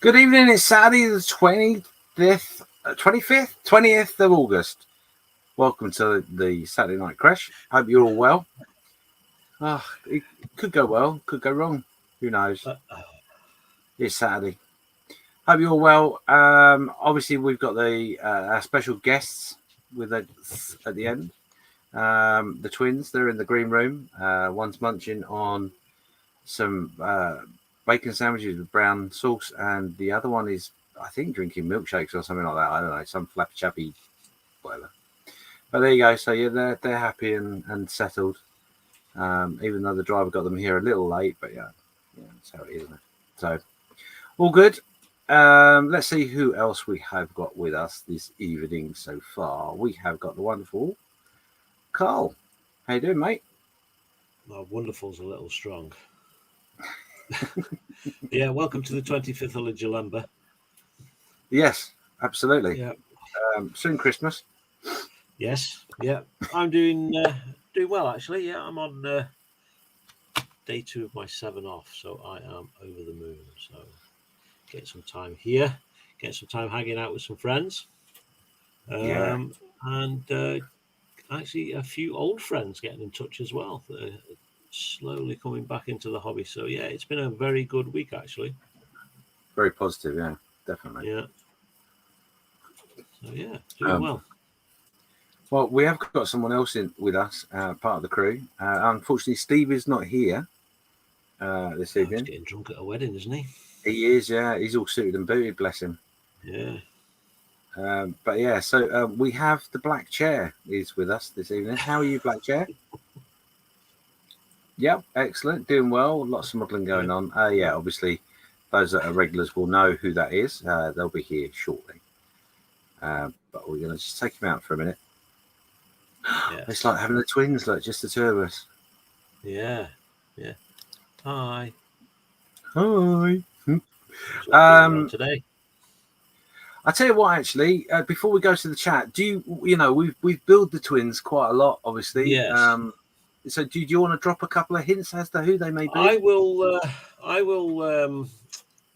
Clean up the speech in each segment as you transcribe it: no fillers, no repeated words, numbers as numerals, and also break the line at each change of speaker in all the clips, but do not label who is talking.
Good evening. It's Saturday, the 20th of August. Welcome to the Saturday Night Creche. Hope you're all well. It could go well, could go wrong. Who knows? It's Saturday. Hope you're well. Obviously, we've got our special guests with us at the end. The twins, they're in the green room. One's munching on some bacon sandwiches with brown sauce, and the other one is, I think, drinking milkshakes or something like that. I don't know, some flappy chappy, whatever. But there you go. So yeah, they're happy and settled. Even though the driver got them here a little late, but yeah, that's how it is, isn't it? So all good. Let's see who else we have got with us this evening so far. We have got the wonderful Karl. How you doing, mate?
Well, wonderful's a little strong. Yeah, welcome to the 25th of Jalemba.
Yes, absolutely.
Yeah.
Soon Christmas.
Yes. Yeah. I'm doing well actually. Yeah, I'm on day 2 of my 7 off, so I am over the moon. So get some time here, get some time hanging out with some friends, and actually a few old friends getting in touch as well. Slowly coming back into the hobby. So yeah, it's been a very good week actually.
Very positive, yeah, definitely.
Yeah. So yeah, doing well.
Well, we have got someone else in with us, part of the crew. Unfortunately, Steve is not here this evening.
He's getting drunk at a wedding, isn't he?
He is, yeah. He's all suited and booted, bless him.
Yeah.
But yeah, so we have the Black Chair is with us this evening. How are you, Black Chair? Yep, excellent, doing well. Lots of modelling going on. Yeah, obviously, those that are regulars will know who that is. They'll be here shortly. But we're going to just take him out for a minute. Yes. It's like having the twins, like just the two of us.
Yeah, yeah. Hi.
Hi.
Today.
I tell you what, actually, before we go to the chat, we've built the twins quite a lot, obviously.
Yes.
So do you want to drop a couple of hints as to who they may be?
I will.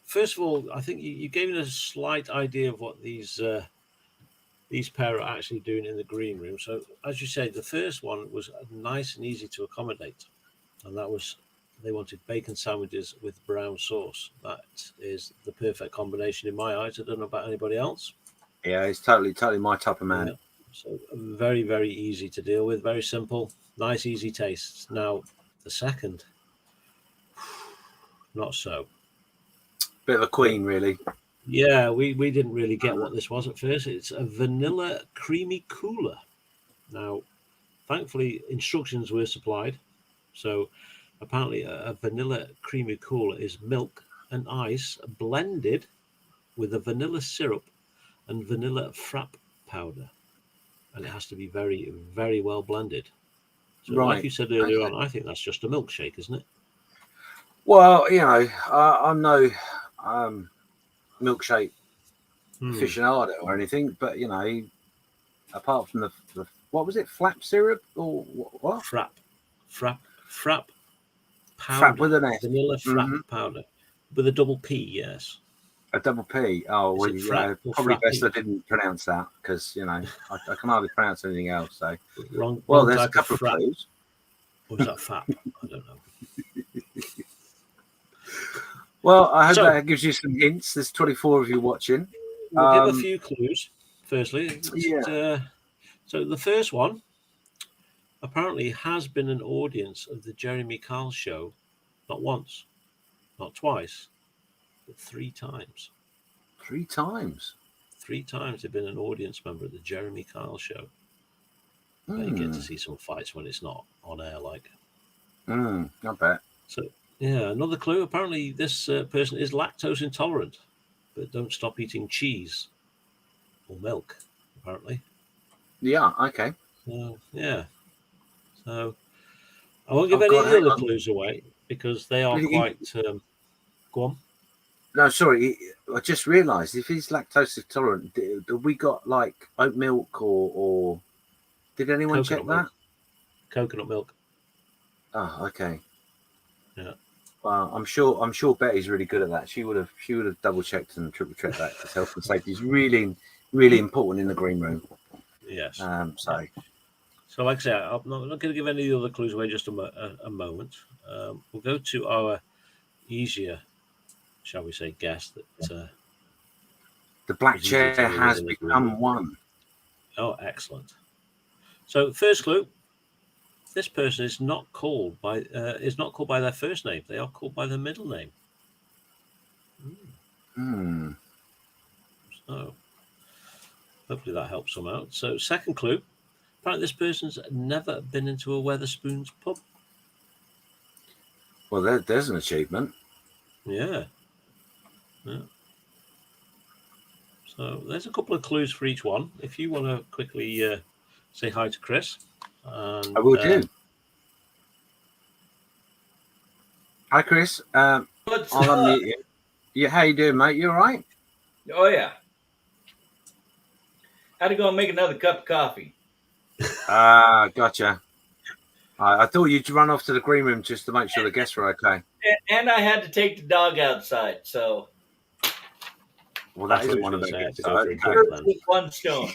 First of all, I think you gave me a slight idea of what these pair are actually doing in the green room. So, as you said, the first one was nice and easy to accommodate, and that was they wanted bacon sandwiches with brown sauce. That is the perfect combination in my eyes. I don't know about anybody else.
Yeah, it's totally my type of man.
Yeah. So very, very easy to deal with. Very simple, nice, easy tastes. Now, the second, not so.
Bit of a queen, really.
Yeah, we didn't really get what this was at first. It's a vanilla creamy cooler. Now, thankfully, instructions were supplied. So apparently a vanilla creamy cooler is milk and ice blended with a vanilla syrup and vanilla frap powder. And it has to be very, very well blended. So like you said earlier on, I think that's just a milkshake, isn't it?
Well, I'm no milkshake aficionado or anything, but apart from the what was it, flap syrup or what?
Frap powder.
Frap with an S.
Vanilla frap powder with a double P, yes.
A double P. Oh, well, probably best I didn't pronounce that because I can hardly pronounce anything else. So
wrong.
Well, there's a couple of clues.
Or is that fap? I don't know.
Well, I hope that gives you some hints. There's 24 of you watching.
We'll give a few clues. Firstly, so the first one apparently has been an audience of the Jeremy Karl show, not once, not twice, but 3 times.
3 times?
3 times they've been an audience member at the Jeremy Karl show. You get to see some fights when it's not on air, like.
I bet.
So, yeah, another clue. Apparently, this person is lactose intolerant, but don't stop eating cheese or milk, apparently.
Yeah, okay.
Yeah. So, I won't give any other clues away because they are quite... go on.
No, sorry. I just realised if he's lactose intolerant, have we got like oat milk or did anyone check that?
Coconut milk.
Oh, okay.
Yeah.
Well, I'm sure Betty's really good at that. She would have double checked and triple checked that because health and safety is really, really important in the green room.
Yes.
So,
like I say, I'm not going to give any other clues away. Just a moment. We'll go to our easier, shall we say, guest that
The black
It's easy to
chair
tell
has
in the green
become
room.
one.
Oh, excellent. So, first clue: this person is not called by their first name. They are called by their middle name. So, hopefully that helps them out. So, second clue: apparently this person's never been into a Weatherspoons pub.
Well, there's an achievement.
Yeah. So there's a couple of clues for each one. If you want to quickly say hi to Chris. And,
I will do. Hi, Chris. I'll unmute you. Yeah, how you doing, mate? You all right?
Oh, yeah. Had to go and make another cup of coffee.
Gotcha. I thought you'd run off to the green room just to make sure the guests were okay.
And I had to take the dog outside, so.
Well, that isn't one of them. Okay.
One stone.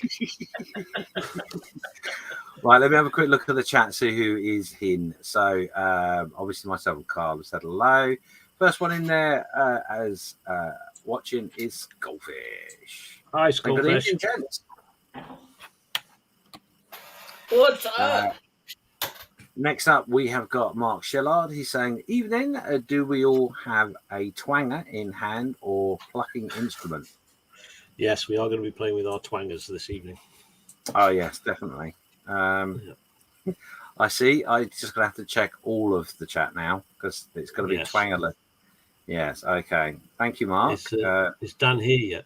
Right, let me have a quick look at the chat, see who is in. So, obviously, myself and Karl have said hello. First one in there as watching is Skullfish.
Hi, Skullfish.
Good evening, gents.
What's up?
Next up, we have got Mark Shellard. He's saying, evening, do we all have a twanger in hand or plucking instrument?
Yes, we are going to be playing with our twangers this evening.
Oh, yes, definitely. I see. I'm just going to have to check all of the chat now because it's going to be twangerless. Yes, okay. Thank you, Mark.
Is Dan here yet?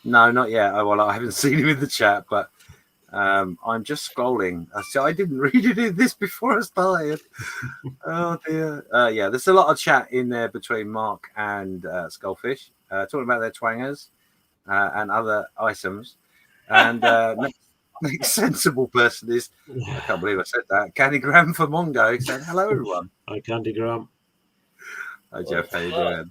No, not yet. Well, I haven't seen him in the chat, but I'm just scrolling. So I didn't read this before I started. Oh, dear. Yeah, there's a lot of chat in there between Mark and Skullfish, talking about their twangers and other items. And next sensible person is, I can't believe I said that, Candygram for Mongo saying, hello, everyone.
Hi, Candygram.
Hi, Jeff. How you doing?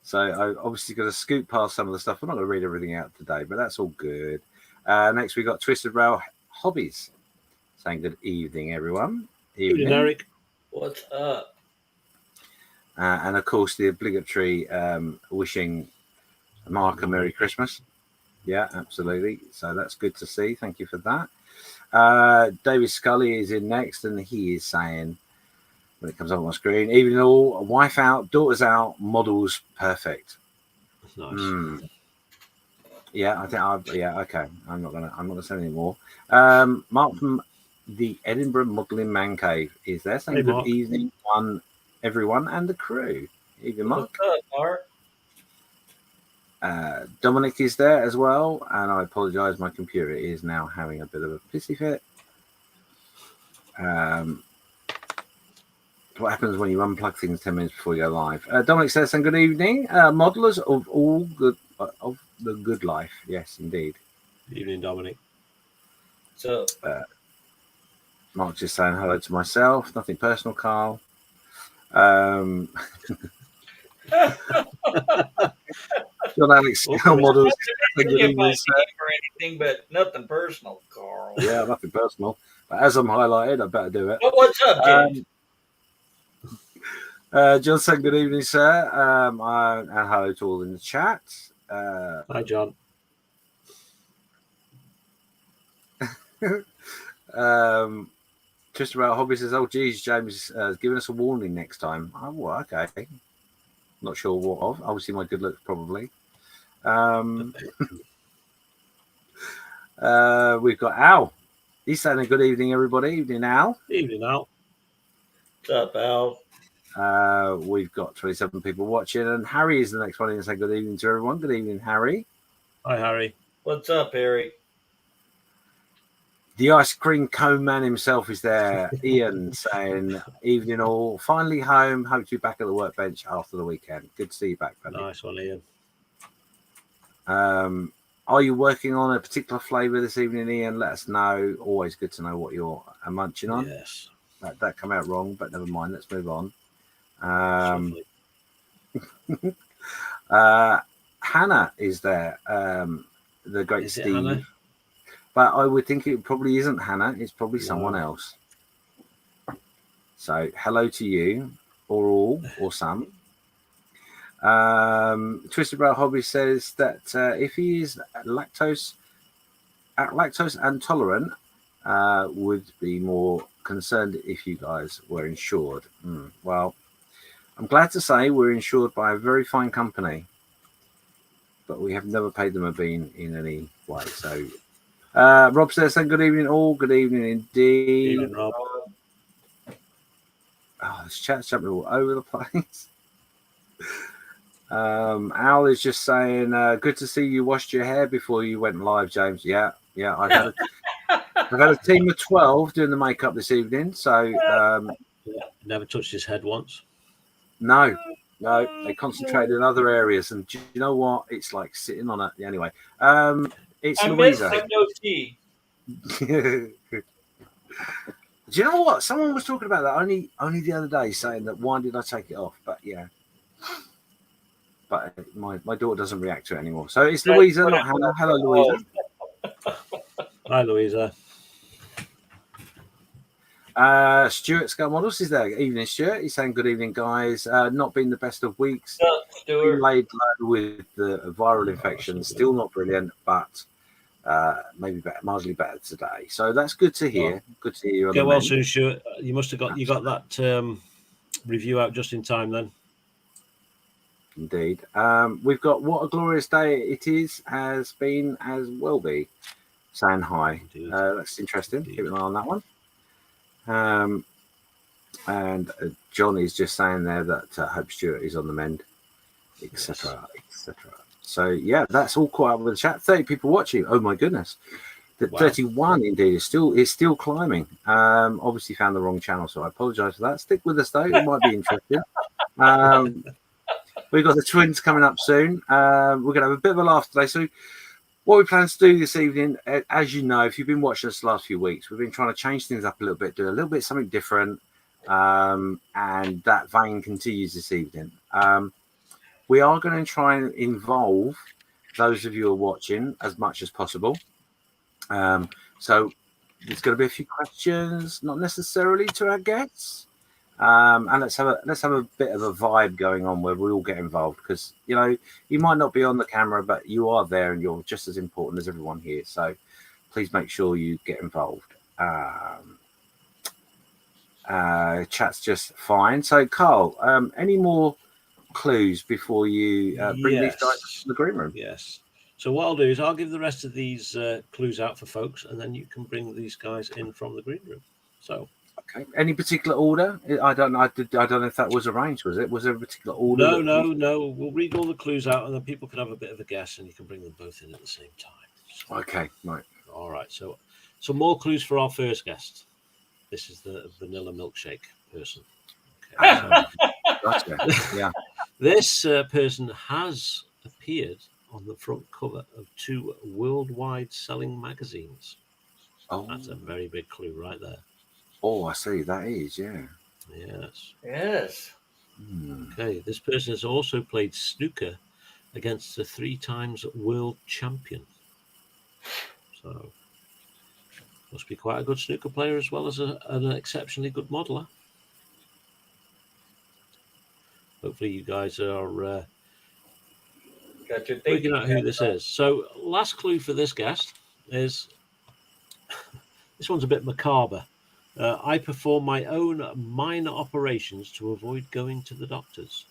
So I'm obviously going to scoot past some of the stuff. I'm not going to read everything out today, but that's all good. Next, we got Twisted Rail Hobbies saying good evening, everyone.
Evening, Eric.
What's up?
And of course, the obligatory wishing Mark a Merry Christmas. Yeah, absolutely. So that's good to see. Thank you for that. David Scully is in next, and he is saying, when it comes up on my screen, evening all, wife out, daughters out, models perfect.
That's nice.
Yeah, I think okay. I'm not gonna say any more. Mark from the Edinburgh Modelling Man Cave is there saying good evening, everyone and the crew. Evening, Mark.
What's up,
Mark? Dominic is there as well, and I apologise, my computer is now having a bit of a pissy fit. What happens when you unplug things 10 minutes before you go live? Dominic says, "Good evening, modelers of all good of the good life." Yes, indeed.
Good evening, Dominic.
So,
Mark's just saying hello to myself. Nothing personal, Karl.
Oh,
John Alex models.
Good evening, or anything, but nothing personal, Karl.
Yeah, nothing personal. But as I'm highlighted, I better do it.
Well, what's up, James?
John said, "Good evening, sir." And hello to all in the chat.
Hi, John.
Just about hobby says, "Oh, geez, James is giving us a warning next time." Oh, well, okay. Not sure what of. Obviously, my good looks probably. We've got Al. He's saying a good evening, everybody. Evening, Al.
Evening, Al.
What's up, Al?
We've got 27 people watching, and Harry is the next one in saying good evening to everyone. Good evening, Harry.
Hi, Harry.
What's up, Harry?
The ice cream cone man himself is there. Ian saying, evening all. Finally home. Hope to be back at the workbench after the weekend. Good to see you back, buddy.
Nice one, Ian.
Are you working on a particular flavour this evening, Ian? Let us know. Always good to know what you're munching on.
Yes.
That came out wrong, but never mind. Let's move on. Hannah is there. The great
Is
Steve.
Hannah?
But I would think it probably isn't Hannah. It's probably someone else. So hello to you, or all, or some. Twisted Rail Hobby says that if he is lactose intolerant, would be more concerned if you guys were insured. Well, I'm glad to say we're insured by a very fine company, but we have never paid them a bean in any way. So, Rob says, "Good evening, all. Good evening indeed."
Evening, Rob.
Oh, this chat's jumping all over the place. Al is just saying, "Good to see you washed your hair before you went live, James." Yeah. I've had a team of 12 doing the makeup this evening. So,
Never touched his head once.
no, they concentrated in other areas. And do you know what? It's like sitting on it. Anyway, it's
I miss
Louisa.
my goatee.
Do you know what? Someone was talking about that only the other day, saying that why did I take it off? But yeah. But my daughter doesn't react to it anymore. So it's Louisa, not Hannah. Hello, Louisa.
Hi, Louisa.
Stuart Scale Models is there. Evening, Stuart. He's saying good evening, guys. Not been the best of weeks.
Stuart.
Laid low with the viral infection. Still not brilliant, but maybe better, marginally better today. So that's good to hear.
Well,
good to hear you on
get
the
well
mend.
soon, Stuart. You must have got that review out just in time then.
Indeed. We've got what a glorious day it is, has been, as will be. Saying hi. That's interesting. Keep an eye on that one. And John is just saying there that Hope Stewart is on the mend, etc., etc. So yeah, that's all caught up with the chat. 30 people watching. Oh my goodness.
Wow.
31 indeed is still climbing. Obviously found the wrong channel, so I apologise for that. Stick with us though; it might be interesting. We've got the twins coming up soon. We're going to have a bit of a laugh today. So what we plan to do this evening, as you know, if you've been watching us the last few weeks, we've been trying to change things up a little bit, do a little bit something different, and that vein continues this evening. We are going to try and involve those of you who are watching as much as possible. So there's going to be a few questions, not necessarily to our guests. And let's have a bit of a vibe going on where we all get involved, because you might not be on the camera, but you are there and you're just as important as everyone here. So please make sure you get involved. Chat's just fine. So Karl, any more clues before you bring these guys to the green room?
Yes. So what I'll do is I'll give the rest of these clues out for folks, and then you can bring these guys in from the green room. So.
Okay. Any particular order? I don't know. I don't know if that was arranged. Was it? Was there a particular order?
No. We'll read all the clues out, and then people can have a bit of a guess, and you can bring them both in at the same time. So,
okay. Right.
All right. So, some more clues for our first guest. This is the vanilla milkshake person. Okay,
gotcha. Yeah.
This person has appeared on the front cover of 2 worldwide selling magazines.
Oh,
that's a very big clue right there.
Oh, I see. That is, yeah.
Yes. Okay. This person has also played snooker against a 3-time world champion. So, must be quite a good snooker player as well as an exceptionally good modeler. Hopefully, you guys are working out who this is. So, last clue for this guest is this one's a bit macabre. I perform my own minor operations to avoid going to the doctors.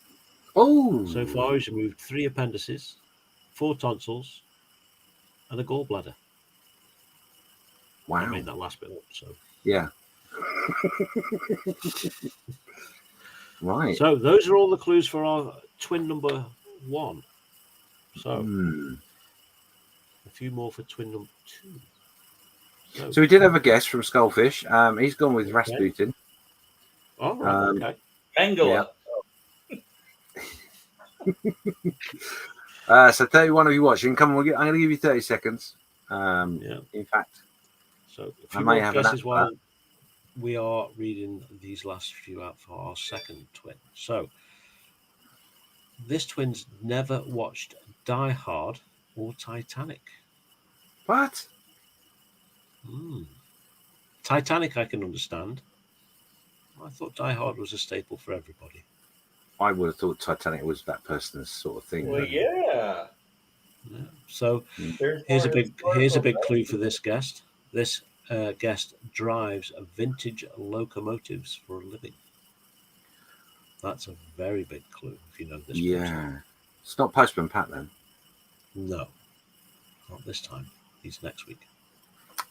Oh.
So far, he's removed 3 appendices, 4 tonsils, and a gallbladder.
Wow.
I made that last bit up. So
yeah. Right.
So those are all the clues for our twin number 1. So a few more for twin number 2.
So we did have a guest from Skullfish. He's gone with Rasputin.
Oh, right. Okay.
Angela.
Yeah. So 31 of you watching, come on, I'm going to give you 30 seconds. In fact,
so a few more guesses while we are reading these last few out for our second twin. So this twin's never watched Die Hard or Titanic.
What?
Titanic I can understand. I thought Die Hard was a staple for everybody.
I would have thought Titanic was that person's sort of thing.
Well, yeah.
Yeah. So
There's
here's
more
a big
historical
clue for this guest. This guest drives vintage locomotives for a living. That's a very big clue if you know this person.
Yeah. It's not Postman Pat then.
No, not this time. He's next week.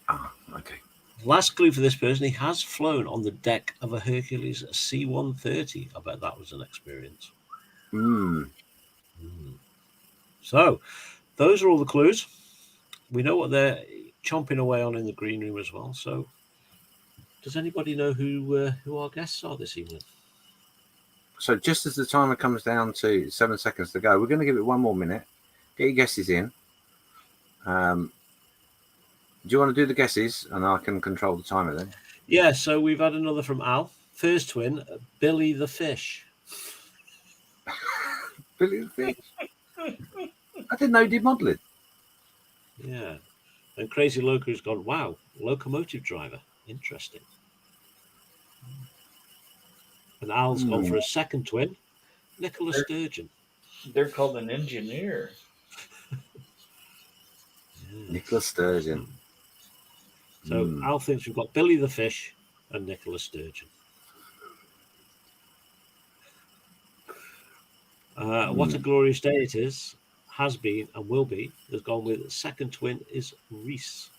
Ah, okay.
Last clue for this person, he has flown on the deck of a Hercules C-130. I bet that was an experience. So, those are all the clues. We know what they're chomping away on in the green room as well. So, does anybody know who our guests are this evening?
So just as the timer comes down to 7 seconds to go, we're going to give it one more minute. Get your guesses in. Do you want to do the guesses, and I can control the timer then?
Yeah. So we've had another from Al. First twin, Billy the Fish.
Billy the Fish. I didn't know he did modelling.
Yeah. And Crazy Loco's gone, wow, locomotive driver. Interesting. And Al's gone for a second twin, Nicola Sturgeon.
They're called an engineer.
Nicola Sturgeon.
So Al thinks we've got Billy the Fish and Nicola Sturgeon. What a glorious day it is, has been and will be, has gone with second twin is Reese.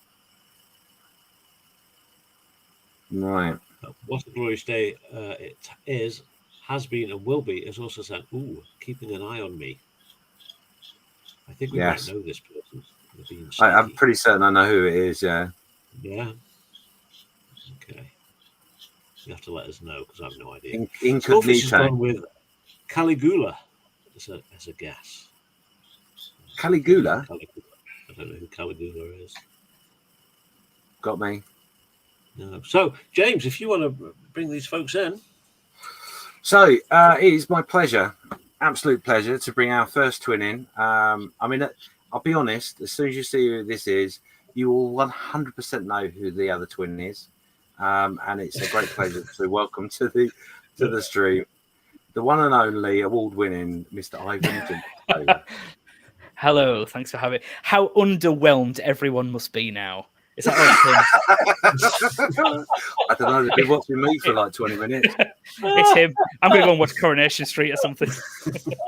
Right.
What a glorious day it is, has been and will be, has also said, ooh, keeping an eye on me. I think we might know this person.
I'm pretty certain I know who it is, yeah.
Yeah. Okay. You have to let us know because I have no idea.
Incognito.
Has gone with Caligula as a guess.
Caligula?
I don't know who Caligula is.
Got me.
No. So, James, if you want to bring these folks in.
So, it is my pleasure, absolute pleasure, to bring our first twin in. I mean, I'll be honest, as soon as you see who this is, you will 100% know who the other twin is. And it's a great pleasure to welcome to the stream the one and only award-winning Mr. Ivan.
Hello, thanks for having me. How underwhelmed everyone must be now. Is that him?
I don't know. They've been watching me for like 20 minutes.
It's him. I'm going to go and watch Coronation Street or something.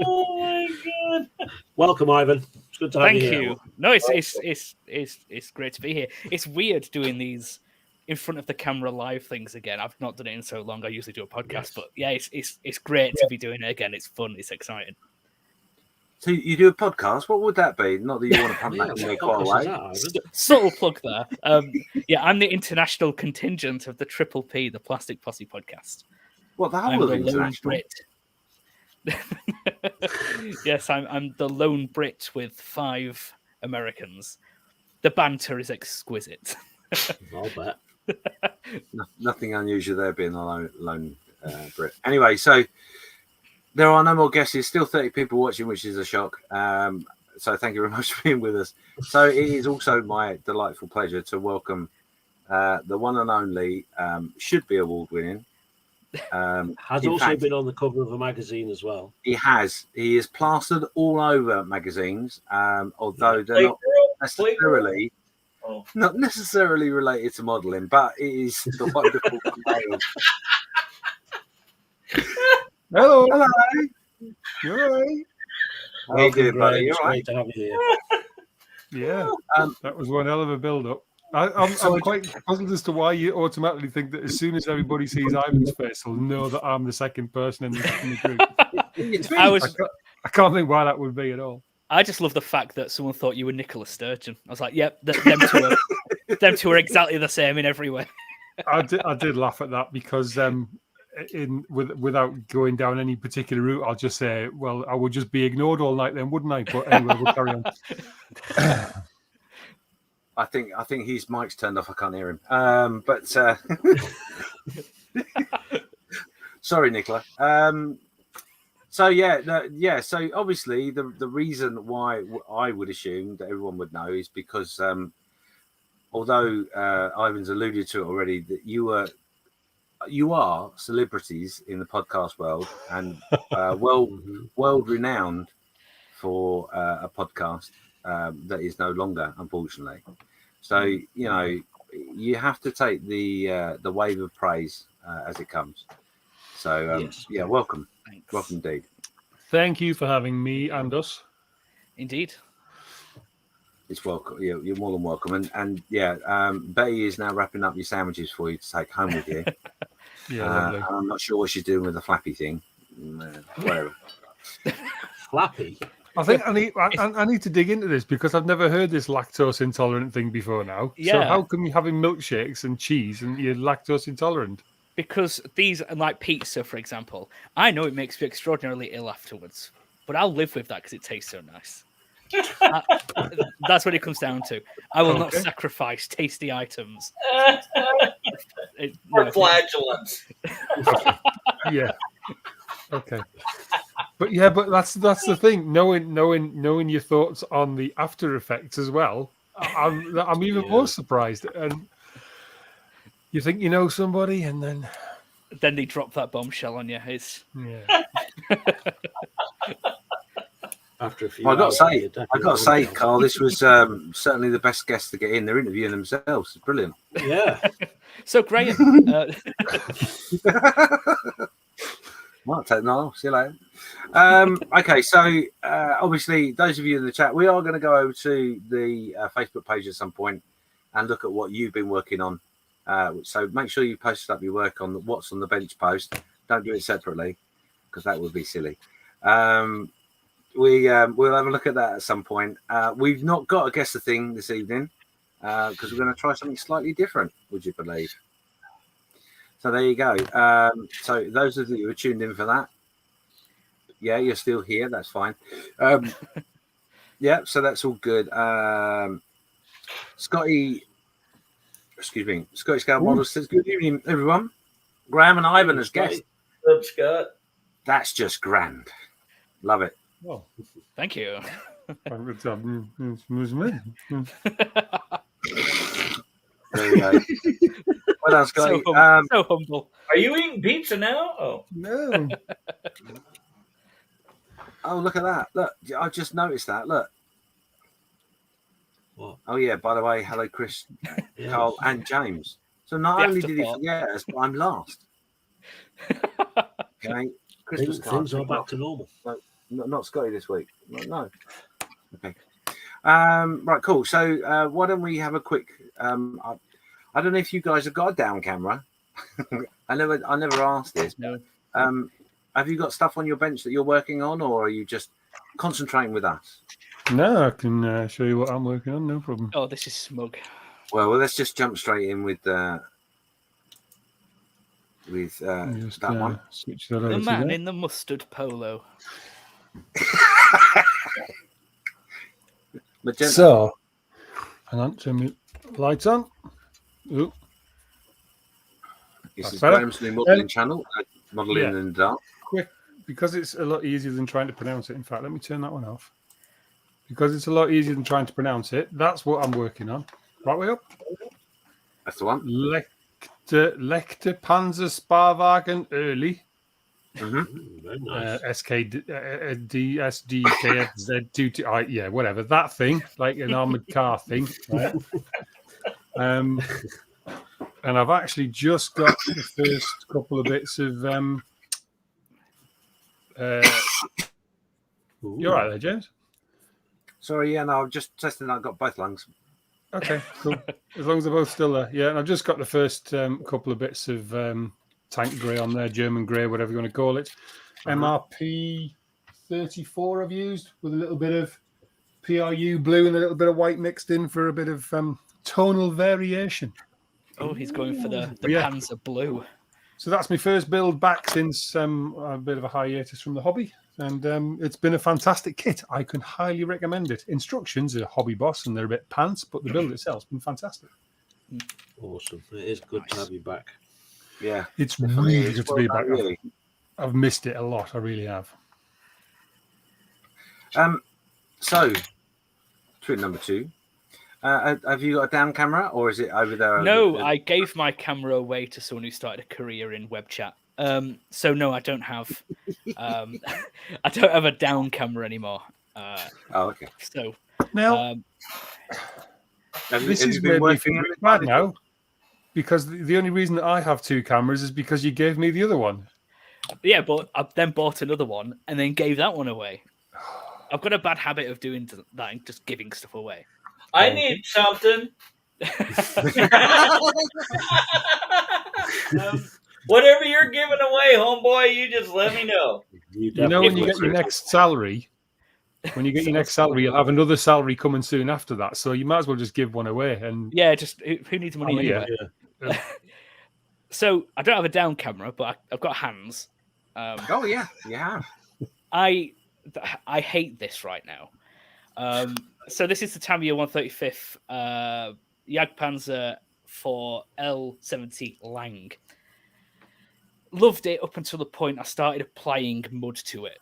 Oh my god!
Welcome, Ivan. It's good to have you.
Thank
here.
you. No, it's great to be here. It's weird doing these in front of the camera live things again. I've not done it in so long. I usually do a podcast, but yeah, it's great to be doing it again. It's fun. It's exciting.
So you do a podcast? What would that be? Not that you want to pump that in there quite away.
Subtle plug there. Yeah, I'm the international contingent of the Triple P, the Plastic Posse podcast.
What, the whole of international?
Yes, I'm the lone Brit with 5 Americans. The banter is exquisite.
I'll bet.
Nothing unusual there being a lone Brit. Anyway, so there are no more guesses. Still 30 people watching, which is a shock. So thank you very much for being with us. So it is also my delightful pleasure to welcome the one and only, should be award-winning.
Has also been on the cover of a magazine as well.
He has. He is plastered all over magazines, although they're not necessarily related to modelling, but it is the wonderful Karl.
Hello.
Hello.
You're all right.
How you doing, buddy? You all right?
Great to have you here.
Yeah, that was one hell of a build-up. I'm quite puzzled as to why you automatically think that as soon as everybody sees Ivan's face, they'll know that I'm the second person in the group. I can't think why that would be at all.
I just love the fact that someone thought you were Nicola Sturgeon. I was like, yep, them two are exactly the same in every way.
I did laugh at that because without going down any particular route, I'll just say, well, I would just be ignored all night then, wouldn't I? But anyway, we'll carry on.
I think his mic's turned off. I can't hear him. But sorry, Nicola. So So obviously, the reason why I would assume that everyone would know is because although Ivan's alluded to it already, that you were you are celebrities in the podcast world and world renowned for a podcast that is no longer, unfortunately. So you have to take the wave of praise as it comes. So
Yes.
welcome.
Thanks.
Welcome indeed.
Thank you for having me and us.
Indeed.
It's welcome. You're more than welcome. And Betty is now wrapping up your sandwiches for you to take home with you.
Lovely.
I'm not sure what she's doing with the flappy thing. Whatever.
Flappy.
I think I need to dig into this because I've never heard this lactose intolerant thing before now.
Yeah.
So how come you're having milkshakes and cheese and you're lactose intolerant?
Because these, like pizza, for example, I know it makes me extraordinarily ill afterwards, but I'll live with that because it tastes so nice. That's what it comes down to. I will not sacrifice tasty items.
For flatulence.
Yeah. Okay. But that's the thing. Knowing your thoughts on the after effects as well, I'm even more surprised. And you think you know somebody, and then
they drop that bombshell on you. It's
After a few
I got
hours,
to say, Karl, this was certainly the best guest to get in. They're interviewing themselves. It's brilliant.
Yeah.
So Graham,
Might take no. See you later. Okay, so obviously, those of you in the chat, we are going to go over to the Facebook page at some point and look at what you've been working on. So make sure you post up your work on what's on the bench post. Don't do it separately because that would be silly. We'll have a look at that at some point. We've not got a guess the thing this evening because we're going to try something slightly different. Would you believe? So there you go. So those of you who are tuned in for that, you're still here. That's fine. So that's all good. Scotty Scout Model says, good evening, everyone. Graham and Ivan as guests.
What's up, Scott?
That's just grand. Love it.
well,
thank you.
good job. It's me.
There you go. Well done, Scotty.
So humble.
Are you eating pizza now? Oh,
No.
Oh, look at that. Look, I just noticed that. Look.
What?
Oh, yeah, by the way, hello, Chris, Karl, and James. So not
The
only did he
afterthought.
forget us, but I'm last. Okay. Christmas
Things
cards.
are back to normal.
Not Scotty this week. No. Okay. Right, cool. So why don't we have a quick... I don't know if you guys have got a down camera. I never asked this.
No.
Have you got stuff on your bench that you're working on, or are you just concentrating with us?
No, I can show you what I'm working on. No problem.
Oh, this is smug.
Well, let's just jump straight in with that one.
Switch that
The
over.
man in the mustard polo.
Magenta.
So, hang on, turn my lights on. Ooh.
This
That's
is
better.
Graham's new modelling channel, modelling
Yeah.
in the dark.
Quick, because it's a lot easier than trying to pronounce it. In fact, let me turn that one off. Because it's a lot easier than trying to pronounce it. That's what I'm working on. Right way up.
That's the one.
Lechte Panzer Sparwagen Early.
Very nice.
SKDSDKFZ2. Yeah, whatever. That thing, like an armored car thing. Right? And I've actually just got the first couple of bits of. You're right there, James.
Sorry, no, I'm just testing. I've got both lungs.
Okay, cool. As long as they're both still there. Yeah, and I've just got the first couple of bits of tank grey on there, German grey, whatever you want to call it. MRP 34 I've used with a little bit of PRU blue and a little bit of white mixed in for a bit of tonal variation.
Oh, he's going for the
Yeah.
Panzer blue.
So that's my first build back since a bit of a hiatus from the hobby. And it's been a fantastic kit. I can highly recommend it. Instructions are hobby boss and they're a bit pants, but the build itself's been fantastic.
Awesome. It is good to have you back.
Yeah,
It's
definitely
really
is.
good to
Well
be
done,
back.
really.
I've missed it a lot. I really have.
So, twin number 2. Have you got a down camera, or is it over there?
No, I gave my camera away to someone who started a career in web chat. So no, I don't have. I don't have a down camera anymore.
Okay.
So
Now, this has made me feel really bad now, because the only reason that I have 2 cameras is because you gave me the other one.
Yeah, but I then bought another one and then gave that one away. I've got a bad habit of doing that and just giving stuff away.
I need something. Whatever you're giving away, homeboy, you just let me know.
You know, when you get your next salary, you'll have another salary coming soon after that. So you might as well just give one away. And
yeah, just who needs money anyway?
Yeah.
So I don't have a down camera, but I've got hands.
Oh yeah, you have.
I hate this right now. So this is the Tamiya 135th Jagdpanzer for L70 Lang. Loved it up until the point I started applying mud to it.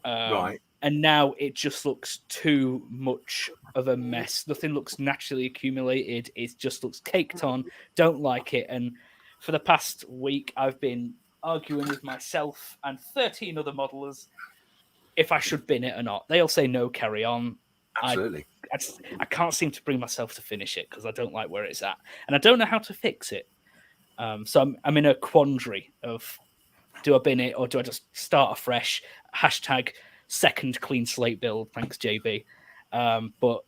Right.
And now it just looks too much of a mess. Nothing looks naturally accumulated. It just looks caked on. Don't like it. And for the past week, I've been arguing with myself and 13 other modelers if I should bin it or not. They all say no, carry on.
Absolutely.
I can't seem to bring myself to finish it because I don't like where it's at. And I don't know how to fix it. So I'm in a quandary of, do I bin it or do I just start afresh? Hashtag second clean slate build. Thanks, JB. But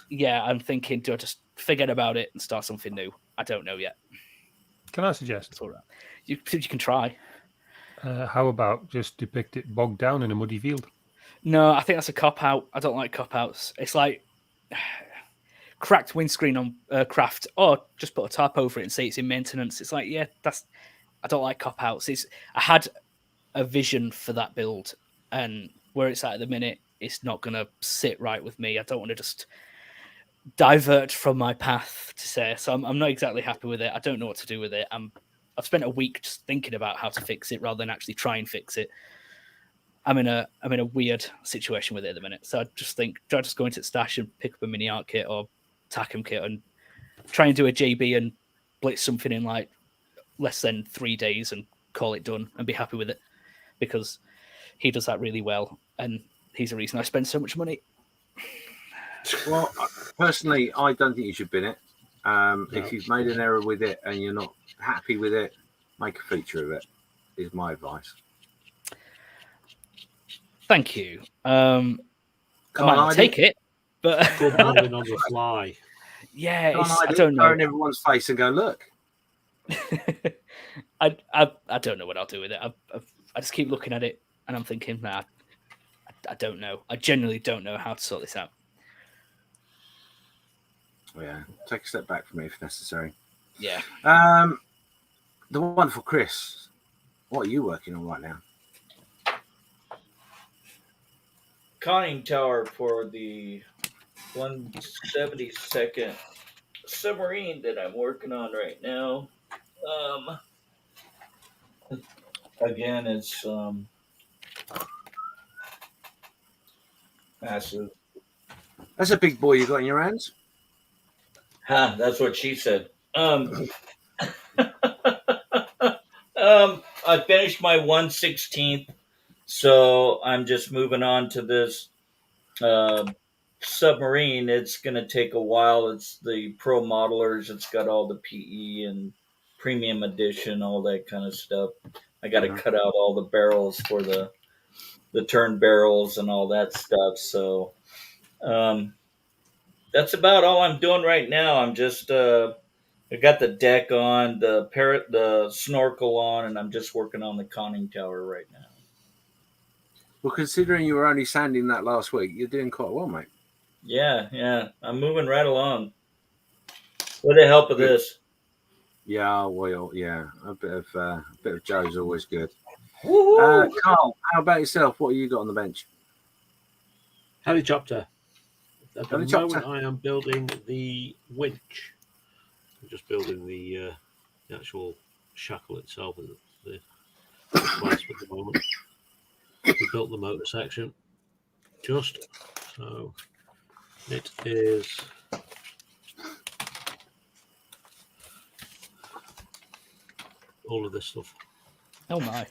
yeah, I'm thinking, do I just forget about it and start something new? I don't know yet.
Can I suggest?
It's all right. You can try.
How about just depict it bogged down in a muddy field?
No, I think that's a cop-out. I don't like cop-outs. It's like cracked windscreen on craft, or just put a tarp over it and say it's in maintenance. It's like, yeah, I don't like cop-outs. I had a vision for that build, and where it's at the minute, it's not going to sit right with me. I don't want to just divert from my path to say. So I'm not exactly happy with it. I don't know what to do with it. I've spent a week just thinking about how to fix it rather than actually try and fix it. I'm in a weird situation with it at the minute. So I just think, do I just go into the stash and pick up a mini art kit or TACM kit and try and do a JB and blitz something in like less than 3 days and call it done and be happy with it, because he does that really well and he's the reason I spend so much money.
Well, personally, I don't think you should bin it. If you've made an error with it and you're not happy with it, make a feature of it, is my advice.
Thank you. I might not take it, but
good modeling on the fly.
Yeah, I don't know.
In everyone's face and go, look.
I don't know what I'll do with it. I just keep looking at it and I'm thinking, nah, I don't know. I genuinely don't know how to sort this out.
Yeah, take a step back from me if necessary.
Yeah.
The wonderful Chris, what are you working on right now?
Conning tower for the 172nd submarine that I'm working on right now. Again, it's massive.
That's a big boy you got in your hands.
That's what she said. I finished my 1/16th, so I'm just moving on to this submarine. It's going to take a while. It's the Pro Modelers. It's got all the PE and premium edition, all that kind of stuff. I got to cut out all the barrels for the turn barrels and all that stuff. So that's about all I'm doing right now. I'm just I got the deck on, the snorkel on, and I'm just working on the conning tower right now.
Well, considering you were only sanding that last week, you're doing quite well, mate.
Yeah. I'm moving right along with the help of this.
Yeah, well, yeah. A bit of Joe's always good.
Woohoo!
Karl, how about yourself? What have you got on the bench?
Helicopter. At the
Helicopter.
moment, I am building the winch. I'm just building the actual shackle itself, the clasp at the moment. We built the motor section just so it is all of this stuff.
Oh my!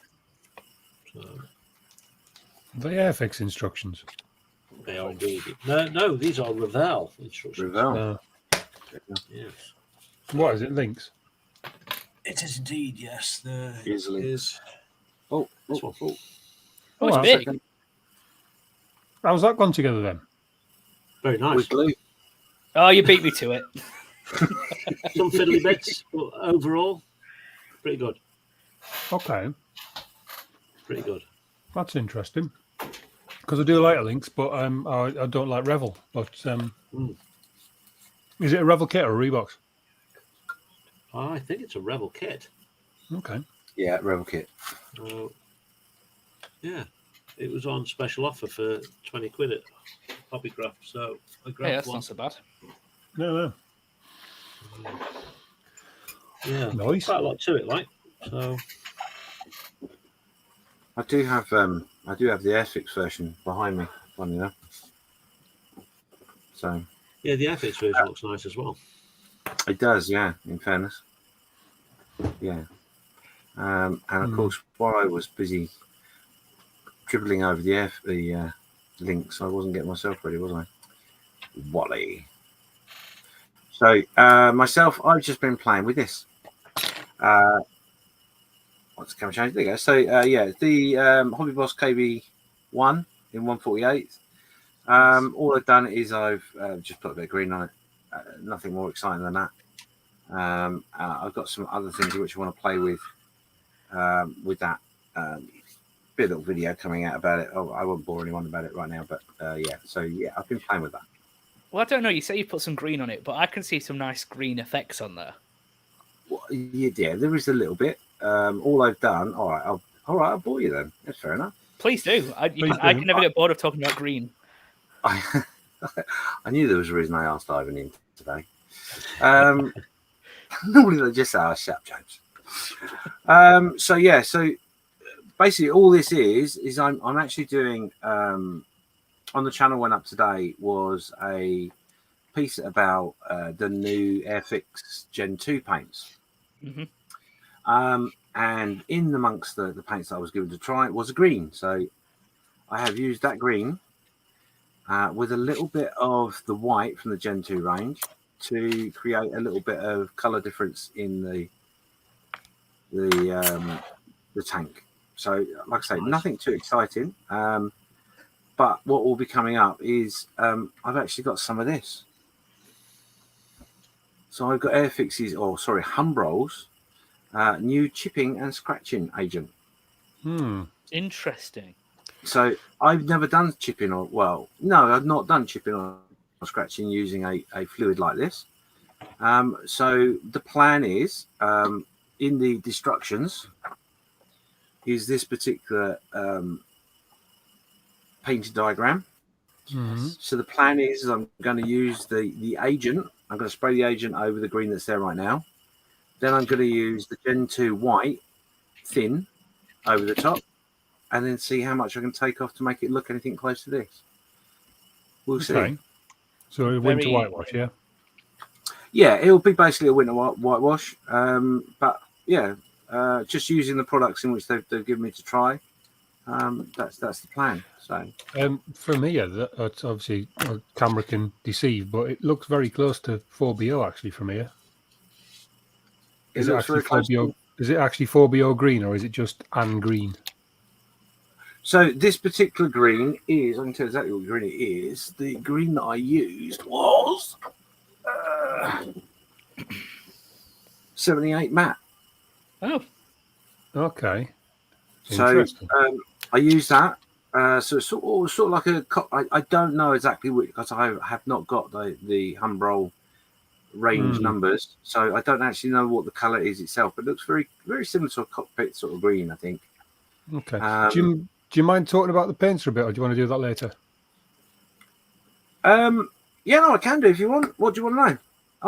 So
The Airfix instructions.
they are indeed. No, these are Revell instructions.
Revell.
Yes.
What is it? Links.
It is indeed, yes. There
Easily.
is
Oh,
this one.
Oh,
Oh,
it's big.
How's that gone together then?
Very nice.
with glue.
Oh, you beat me to it.
Some fiddly bits, but overall, pretty good.
Okay,
Pretty good.
that's interesting. Because I do like links, but I don't like Revel. But is it a Revel kit or a Reebox?
I think it's a Rebel kit.
Okay.
Yeah, Rebel kit.
Yeah, it was on special offer for 20 quid at Hobbycraft, so I grabbed
Yeah, that's
one.
not so bad.
No.
Yeah,
Nice.
quite a lot to it, like. So
I do have the Airfix version behind me. Funny enough. So
yeah, the Airfix version looks nice as well.
it does, yeah. In fairness, yeah. And of course, while I was busy dribbling over the links, I wasn't getting myself ready, was I? Wally. So myself, I've just been playing with this. What's the camera change? There you go. So yeah, the Hobby Boss KB1 in 148. All I've done is I've just put a bit of green on it. Nothing more exciting than that. I've got some other things which I want to play with that. Be a little video coming out about it. Oh, I won't bore anyone about it right now, but yeah. So yeah, I've been playing with that.
Well, I don't know. You say you put some green on it, but I can see some nice green effects on there.
Well, yeah, there is a little bit. All I've done. All right, I'll bore you then. That's fair enough.
Please do. I can never get bored of talking about green.
I knew there was a reason I asked Ivan in today. Normally they just say, "Oh, shut up, James." So yeah, so basically all this is I'm actually doing on the channel went up today was a piece about the new Airfix Gen 2 paints.
Mm-hmm.
And in amongst the paints that I was given to try was a green. So I have used that green with a little bit of the white from the Gen 2 range to create a little bit of colour difference in the tank. So like I say, nothing too exciting. But what will be coming up is I've actually got some of this. So I've got Airfix's, Humbrol's new chipping and scratching agent.
Interesting.
So I've never done chipping no, I've not done chipping or scratching using a fluid like this. So the plan is in the destructions is this particular painted diagram. So the plan is I'm going to use the agent. I'm going to spray the agent over the green that's there right now. Then I'm going to use the Gen 2 white thin over the top, and then see how much I can take off to make it look anything close to this. We'll see.
So a winter whitewash, yeah?
Yeah, it'll be basically a winter whitewash. But yeah, just using the products in which they've given me to try. That's the plan. So
for me, that's obviously a camera can deceive, but it looks very close to 4BO actually from here. Is it actually 4BO? Is it actually 4BO green or is it just an green?
So this particular green is, I can tell exactly what green it is. The green that I used was 78 matte.
Oh,
okay.
So I use that. So it's sort of like I don't know exactly which, because I have not got the Humbrol range numbers, so I don't actually know what the color is itself, but it looks very, very similar to a cockpit sort of green, I think.
Okay. Do you mind talking about the paints for a bit, or do you want to do that later?
Yeah, no, I can do if you want. What do you want to know?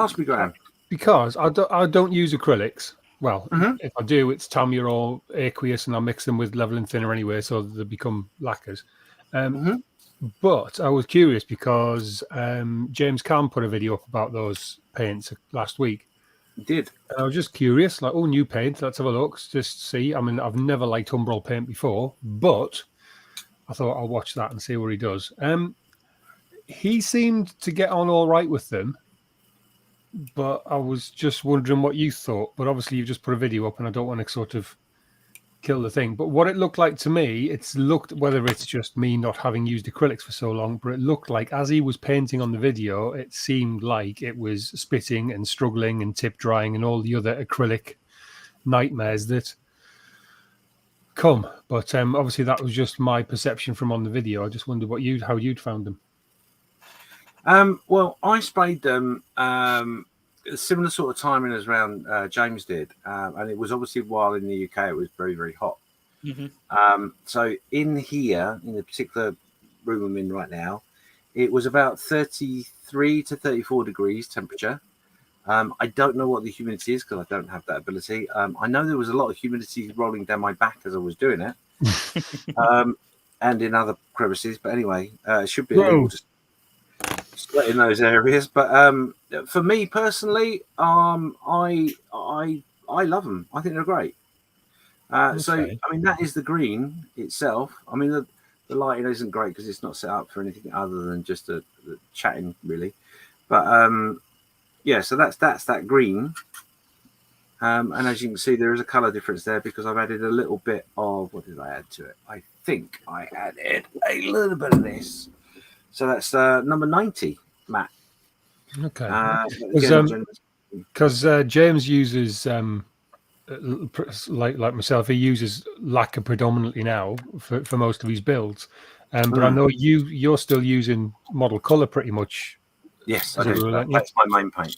Ask me, Graham.
Because I don't use acrylics. Well, if I do, it's Tamiya or aqueous, and I mix them with leveling thinner anyway, so they become lacquers. But I was curious because James Cam put a video up about those paints last week,
It did.
And I was just curious, like, oh, new paint. Let's have a look. Just see. I mean, I've never liked Umbral paint before, but I thought I'll watch that and see what he does. He seemed to get on all right with them, but I was just wondering what you thought. But obviously, you've just put a video up, and I don't want to sort of kill the thing. But what it looked like to me, it's looked, whether it's just me not having used acrylics for so long, but it looked like as he was painting on the video, it seemed like it was spitting and struggling and tip drying and all the other acrylic nightmares that come. But obviously that was just my perception from on the video. I just wondered how you'd found them.
Well, I sprayed them a similar sort of timing as around James did, and it was obviously while in the UK it was very, very hot. So in here, in the particular room I'm in right now, it was about 33 to 34 degrees temperature. I don't know what the humidity is because I don't have that ability. I know there was a lot of humidity rolling down my back as I was doing it, and in other crevices. But anyway, it should be able to sweat in those areas. But for me personally, I love them. I think they're great. So I mean, that is the green itself. I mean, the lighting isn't great because it's not set up for anything other than just the chatting, really. But yeah, so that's that green. And as you can see, there is a color difference there because I've added a little bit of, what did I add to it? I think I added a little bit of this. So that's number 90, Matt.
Okay. Because James uses, like myself, he uses lacquer predominantly now for most of his builds. But I know you're still using model color pretty much.
Yes, I do. That's my main paint.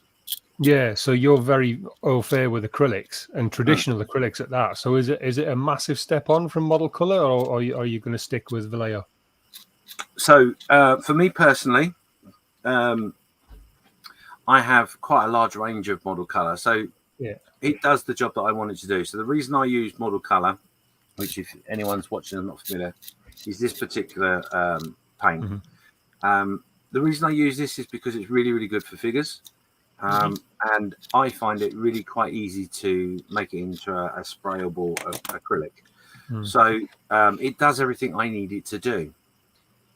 Yeah, so you're very au fait with acrylics and traditional acrylics at that. So is it a massive step on from model color, or are you going to stick with Vallejo?
So for me personally, I have quite a large range of model color. So it does the job that I want it to do. So the reason I use model color, which if anyone's watching and not familiar, is this particular paint. The reason I use this is because it's really, really good for figures. And I find it really quite easy to make it into a sprayable acrylic. So it does everything I need it to do.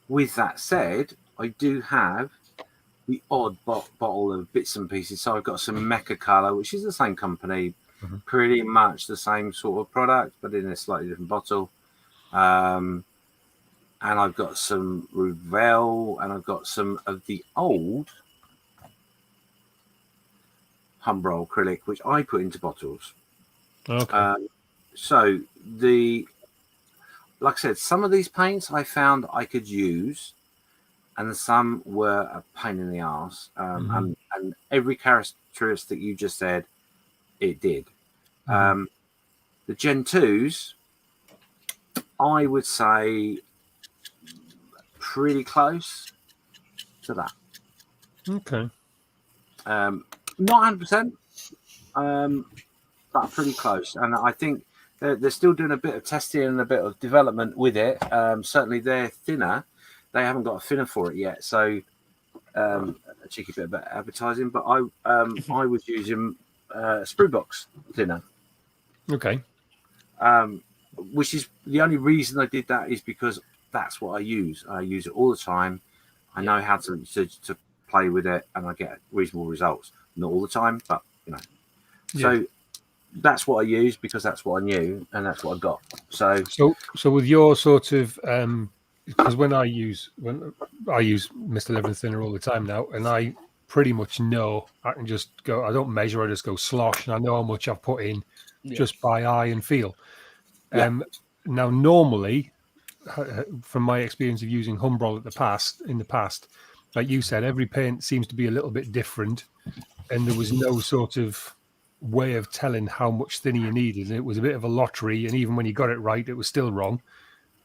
With that said, I do have the odd bottle of bits and pieces. So I've got some Mecca Color, which is the same company, pretty much the same sort of product, but in a slightly different bottle. And I've got some Rouvel, and I've got some of the old Umbral acrylic, which I put into bottles. Okay. So like I said, some of these paints I found I could use, and some were a pain in the ass. And every characteristic you just said, it did. The Gen 2s, I would say, pretty close to that.
Okay.
Not 100%, but pretty close. And I think they're still doing a bit of testing and a bit of development with it. Certainly they're thinner. They haven't got a thinner for it yet. So a cheeky bit about advertising, but I was using Sprue Box thinner.
Okay.
Which is the only reason I did that is because that's what I use. I use it all the time. I know how to play with it, and I get reasonable results. Not all the time, but you know. So that's what I use because that's what I knew, and that's what I got. So
with your sort of because when I use Mr. Living Thinner all the time now, and I pretty much know I can just go. I don't measure. I just go slosh, and I know how much I've put in just by eye and feel. Now, normally, from my experience of using Umbral in the past, like you said, every paint seems to be a little bit different, and there was no sort of way of telling how much thinner you needed. It was a bit of a lottery, and even when you got it right, it was still wrong.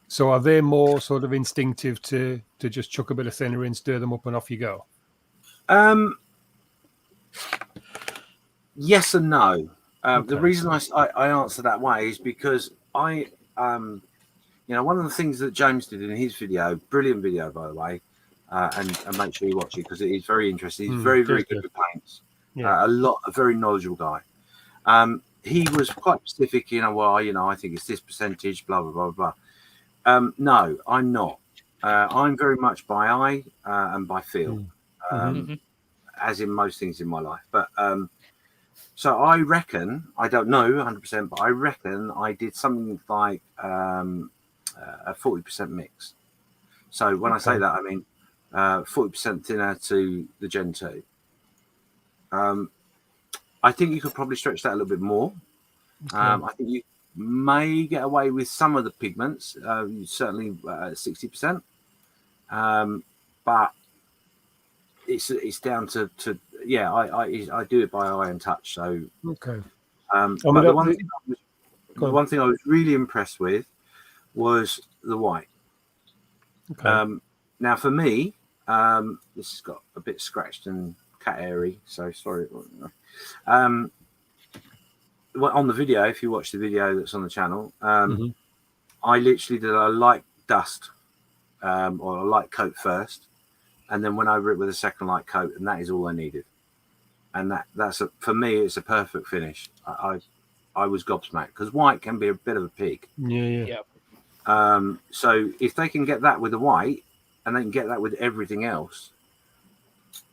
So are they more sort of instinctive to just chuck a bit of thinner in, stir them up, and off you go?
Yes and no. The reason I answer that way is because one of the things that James did in his video, brilliant video, by the way, and make sure you watch it because it is very interesting. He's very, very good with paints.
Yeah.
A very knowledgeable guy. He was quite specific, I think it's this percentage, blah, blah, blah, blah. No, I'm not. I'm very much by eye and by feel, as in most things in my life. But so I reckon, I don't know 100%, but I reckon I did something like a 40% mix. So when I say that, I mean 40% thinner to the Gen 2. I think you could probably stretch that a little bit more. I think you may get away with some of the pigments, certainly 60%. But it's down to I do it by eye and touch. So
okay.
But the one thing I was really impressed with was the white.
Okay.
Now for me, this has got a bit scratched and cat hairy, so sorry. On the video, if you watch the video that's on the channel, I literally did a light dust or a light coat first, and then went over it with a second light coat, and that is all I needed. And that's for me, it's a perfect finish. I was gobsmacked because white can be a bit of a pig.
Yeah.
So if they can get that with the white, and they can get that with everything else,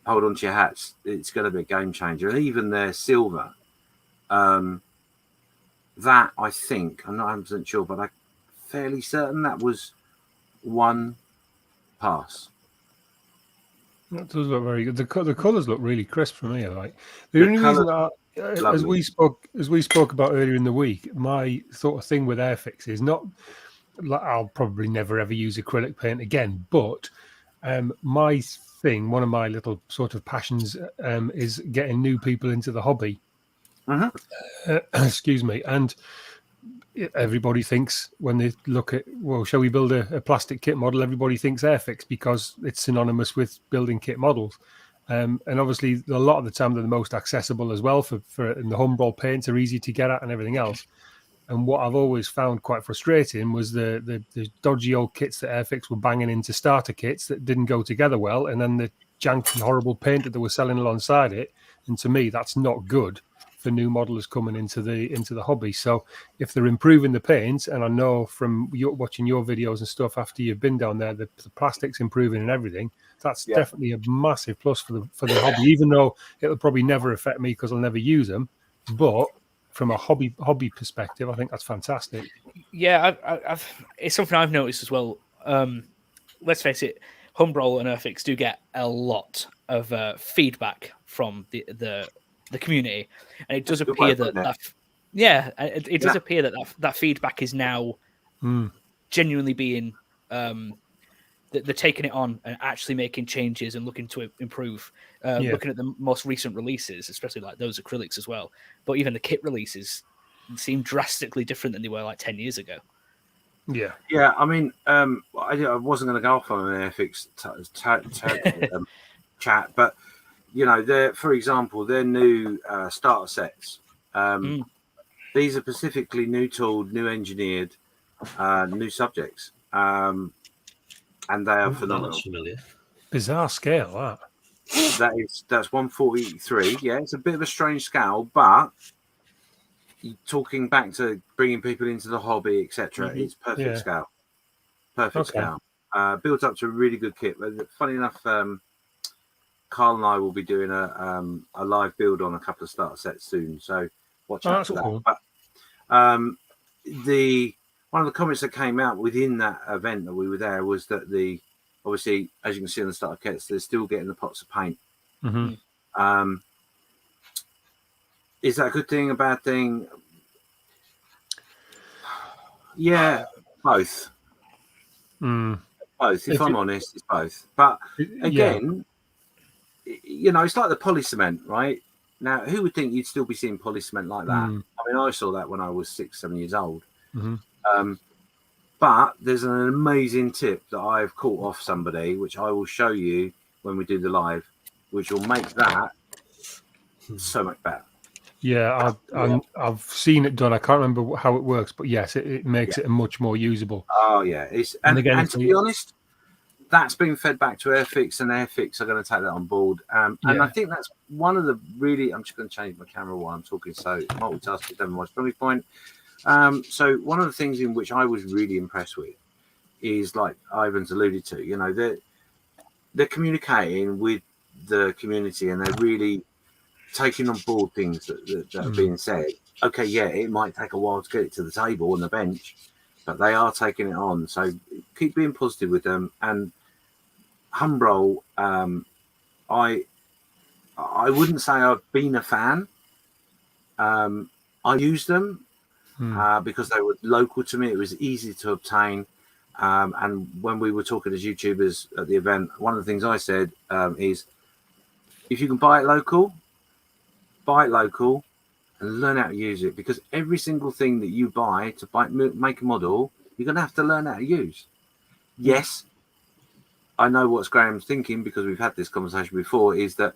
hold on to your hats. It's going to be a game changer. And even their silver, that I think, I'm not 100% sure, but I'm fairly certain that was one pass.
That does look very good. The colours look really crisp for me. Like the only reason as we spoke about earlier in the week, my sort of thing with Airfix is not. I'll probably never ever use acrylic paint again, but my thing, one of my little sort of passions, is getting new people into the hobby. Excuse me, and everybody thinks when they look at, well, shall we build a plastic kit model? Everybody thinks Airfix because it's synonymous with building kit models. And obviously, a lot of the time, they're the most accessible as well and the Humbrol paints are easy to get at and everything else. And what I've always found quite frustrating was the dodgy old kits that Airfix were banging into starter kits that didn't go together well, and then the janky, horrible paint that they were selling alongside it. And to me, that's not good for new modelers coming into the hobby. So if they're improving the paint, and I know from watching your videos and stuff after you've been down there, the plastic's improving and everything, that's definitely a massive plus for the hobby, even though it'll probably never affect me because I'll never use them. But from a hobby perspective, I think that's fantastic.
Yeah, it's something I've noticed as well. Let's face it, Humbrol and Airfix do get a lot of feedback from the community, and it does appear it does appear that feedback is now genuinely being they're taking it on and actually making changes and looking to improve. Looking at the most recent releases, especially like those acrylics as well, but even the kit releases seem drastically different than they were like 10 years ago.
Yeah. I mean, I wasn't going to go off on an Airfix chat, but for example, their new starter sets. These are specifically new tooled, new engineered, new subjects, and they are phenomenal.
That's familiar.
Bizarre scale, that.
That's 143. Yeah, it's a bit of a strange scale, but talking back to bringing people into the hobby, etc., it's perfect scale. Perfect scale. Built up to a really good kit. But funny enough, Karl and I will be doing a live build on a couple of starter sets soon, so watch out for that. Cool. But one of the comments that came out within that event that we were there was that obviously, as you can see on the starter kits, they're still getting the pots of paint. Is that a good thing, a bad thing? Yeah, both. Both. If I'm honest, it's both. But again, it's like the poly cement, right? Now, who would think you'd still be seeing poly cement like that? I mean, I saw that when I was 6-7 years old. But there's an amazing tip that I've caught off somebody, which I will show you when we do the live, which will make that so much better.
Yeah, I've seen it done. I can't remember how it works, but yes, it makes it much more usable.
Oh yeah, and to be honest, that's been fed back to Airfix, and Airfix are going to take that on board. And I think that's one of the really. I'm just going to change my camera while I'm talking, so multitasking doesn't my strongest point. So one of the things in which I was really impressed with is, like Ivan's alluded to, you know, they're communicating with the community, and they're really taking on board things that are being said. Okay, yeah, it might take a while to get it to the table on the bench, but they are taking it on. So keep being positive with them. And Humbrol, I wouldn't say I've been a fan. I used them because they were local to me. It was easy to obtain. And when we were talking as YouTubers at the event, one of the things I said is, if you can buy it local, and learn how to use it, because every single thing that you buy to make a model, you're going to have to learn how to use. Yes, I know what Graham's thinking, because we've had this conversation before, is that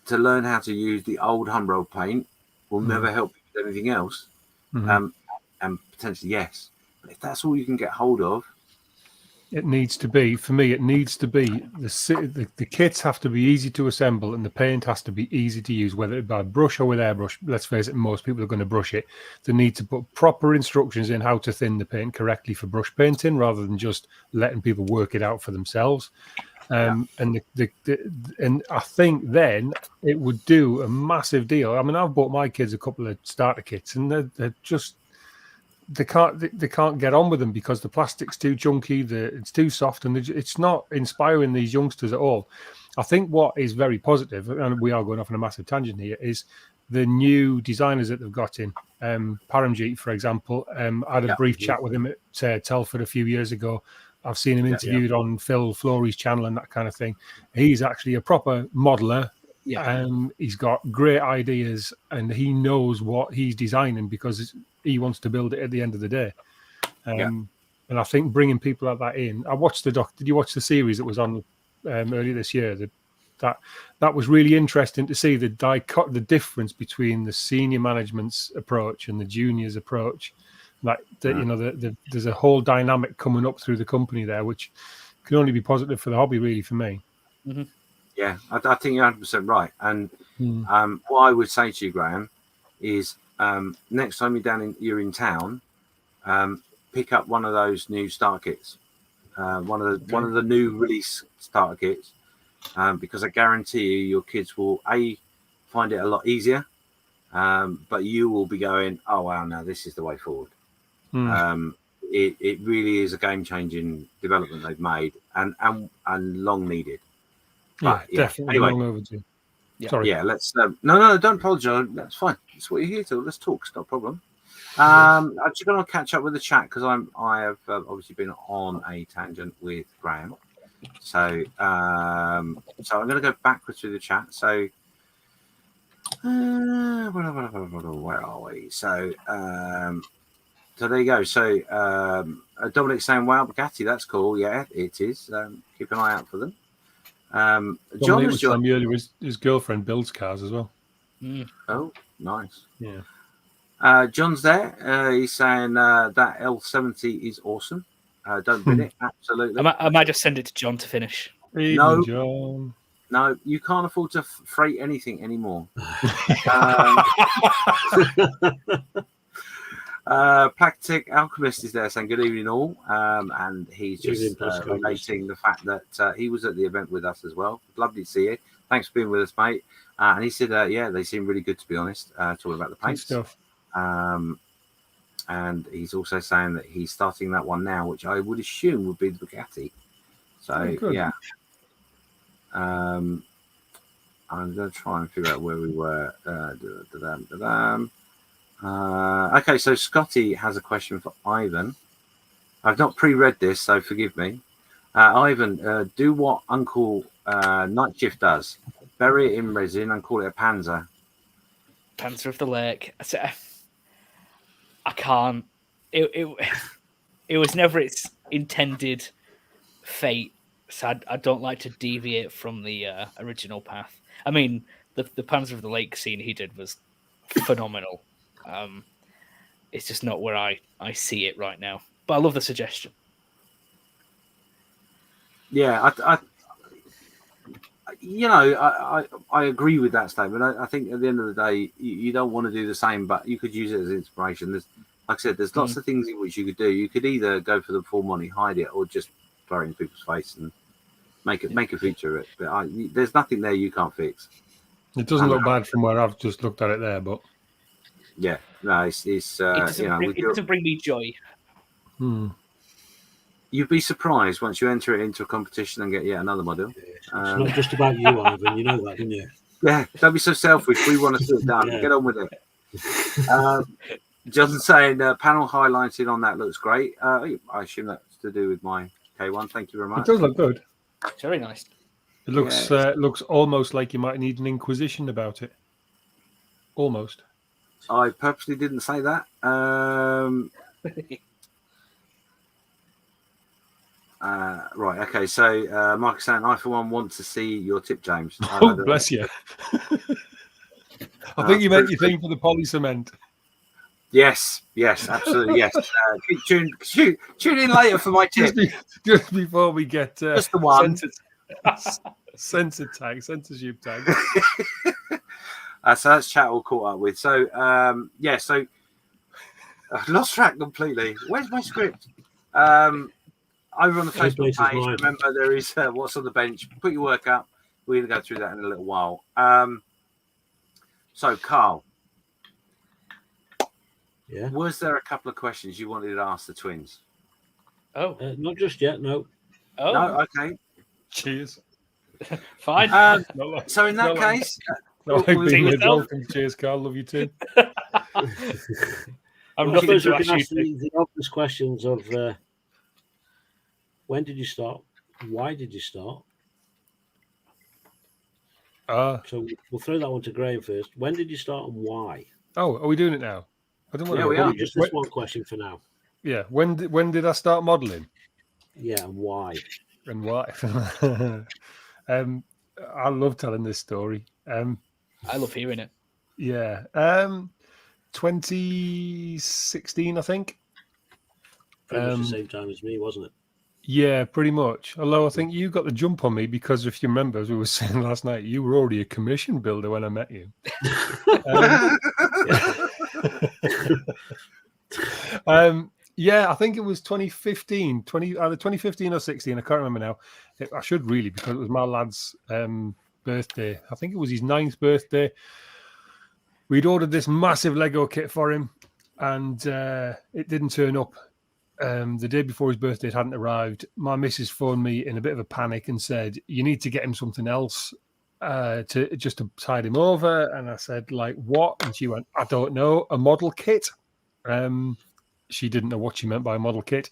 to learn how to use the old Humbrol paint will never help you with anything else. And potentially, yes. But if that's all you can get hold of,
it needs to be, for me, it needs to be, the kits have to be easy to assemble, and the paint has to be easy to use, whether it by brush or with airbrush. Let's face it, most people are going to brush it. They need to put proper instructions in how to thin the paint correctly for brush painting, rather than just letting people work it out for themselves. And I think then it would do a massive deal. I mean, I've bought my kids a couple of starter kits, and they're just... They can't get on with them because the plastic's too chunky, it's too soft, and it's not inspiring these youngsters at all. I think what is very positive, and we are going off on a massive tangent here, is the new designers that they've got in. Paramjeet, for example, I had a brief chat with him at Telford a few years ago. I've seen him interviewed on Phil Flory's channel and that kind of thing. He's actually a proper modeler. He's got great ideas, and he knows what he's designing because he wants to build it at the end of the day. And I think bringing people like that in, I watched the doc. Did you watch the series that was on earlier this year? That was really interesting to see the difference between the senior management's approach and the juniors' approach. There's a whole dynamic coming up through the company there, which can only be positive for the hobby, really, for me.
Mm-hmm. Yeah, I think you're 100% right. And what I would say to you, Graham, is next time you're in town, pick up one of those new starter kits, one of the new release starter kits, because I guarantee you, your kids will find it a lot easier, but you will be going, oh wow, now this is the way forward. It really is a game-changing development they've made, and long needed. But,
definitely
anyway,
long overdue.
Sorry. Yeah, let's. No, don't apologise. That's fine. That's what you're here to. Let's talk. It's not a problem. I'm just going to catch up with the chat because I have obviously been on a tangent with Graham. So I'm going to go backwards through the chat. So where are we? So there you go. So Dominic saying, "Wow, Bugatti, that's cool." Yeah, it is. Keep an eye out for them.
John was telling me earlier his girlfriend builds cars as well.
Oh, nice.
Yeah.
John's there. He's saying that L70 is awesome. Don't bid it. Absolutely.
I might just send it to John to finish.
No,
John.
No, you can't afford to freight anything anymore. Plastic Alchemist is there saying good evening all, and he's just relating the fact that he was at the event with us as well. Lovely to see you. Thanks for being with us, mate. And he said, yeah, they seem really good, to be honest, talking about the paint
stuff.
And he's also saying that he's starting that one now, which I would assume would be the Bugatti. So yeah, I'm going to try and figure out where we were. Okay, so Scotty has a question for Ivan. I've not pre-read this, so forgive me. Ivan, do what Uncle Night Shift does. Bury it in resin and call it a Panzer.
Panzer of the Lake. I can't. It was never its intended fate, so I don't like to deviate from the original path. I mean, the Panzer of the Lake scene he did was phenomenal. It's just not where I see it right now. But I love the suggestion.
Yeah, I agree with that statement. I think at the end of the day, you don't want to do the same, but you could use it as inspiration. There's, like I said, there's lots of things in which you could do. You could either go for the full money, hide it, or just throw it in people's face and make a feature of it. But there's nothing there you can't fix.
It doesn't look bad from where I've just looked at it there, but
yeah, no, it
doesn't bring me joy.
You'd be surprised once you enter it into a competition and get yet another model.
It's not just about you, Ivan. You know that, don't you?
Yeah, don't be so selfish. We want to sit down. Yeah. Get on with it. John's saying panel highlighted on that looks great. I assume that's to do with my K1. Thank you very much.
It does look good.
Very nice.
It looks almost like you might need an inquisition about it. Almost.
I purposely didn't say that. Right, okay. So Mark is saying, I for one want to see your tip, James.
Oh, bless you. I think you meant your thing for the poly cement.
Yes, absolutely, yes. Tune in later for my tip.
Just before we get
just the one
censorship tag.
So that's chat all caught up with. So so I lost track completely. Where's my script? Over on the Facebook page, remember there is what's on the bench. Put your work up. We're going to go through that in a little while. So, Karl.
Yeah.
Was there a couple of questions you wanted to ask the twins?
Oh, not just yet. No.
Oh.
No. Okay.
Cheers.
Fine.
So in that case,
welcome. Cheers, Karl. Love you too.
I'm not supposed to ask the obvious questions of when did you start? Why did you start? So we'll throw that one to Graham first. When did you start and why?
Oh, are we doing it now? I don't want
to. Yeah, we are.
Just this one question for now.
Yeah. When did I start modelling?
Yeah, and why?
And why? I love telling this story.
I love hearing it.
Yeah. 2016, I think.
Pretty much the same time as me, wasn't it?
Yeah, pretty much. Although I think you got the jump on me because if you remember, as we were saying last night, you were already a commission builder when I met you. Yeah, I think it was 2015, either 2015 or 16. I can't remember now. I should really, because it was my lad's birthday. I think it was his 9th birthday. We'd ordered this massive Lego kit for him, and it didn't turn up. The day before his birthday, it hadn't arrived. My missus phoned me in a bit of a panic and said, "You need to get him something else to tide him over." And I said, "Like what?" And she went, "I don't know, a model kit." She didn't know what she meant by a model kit.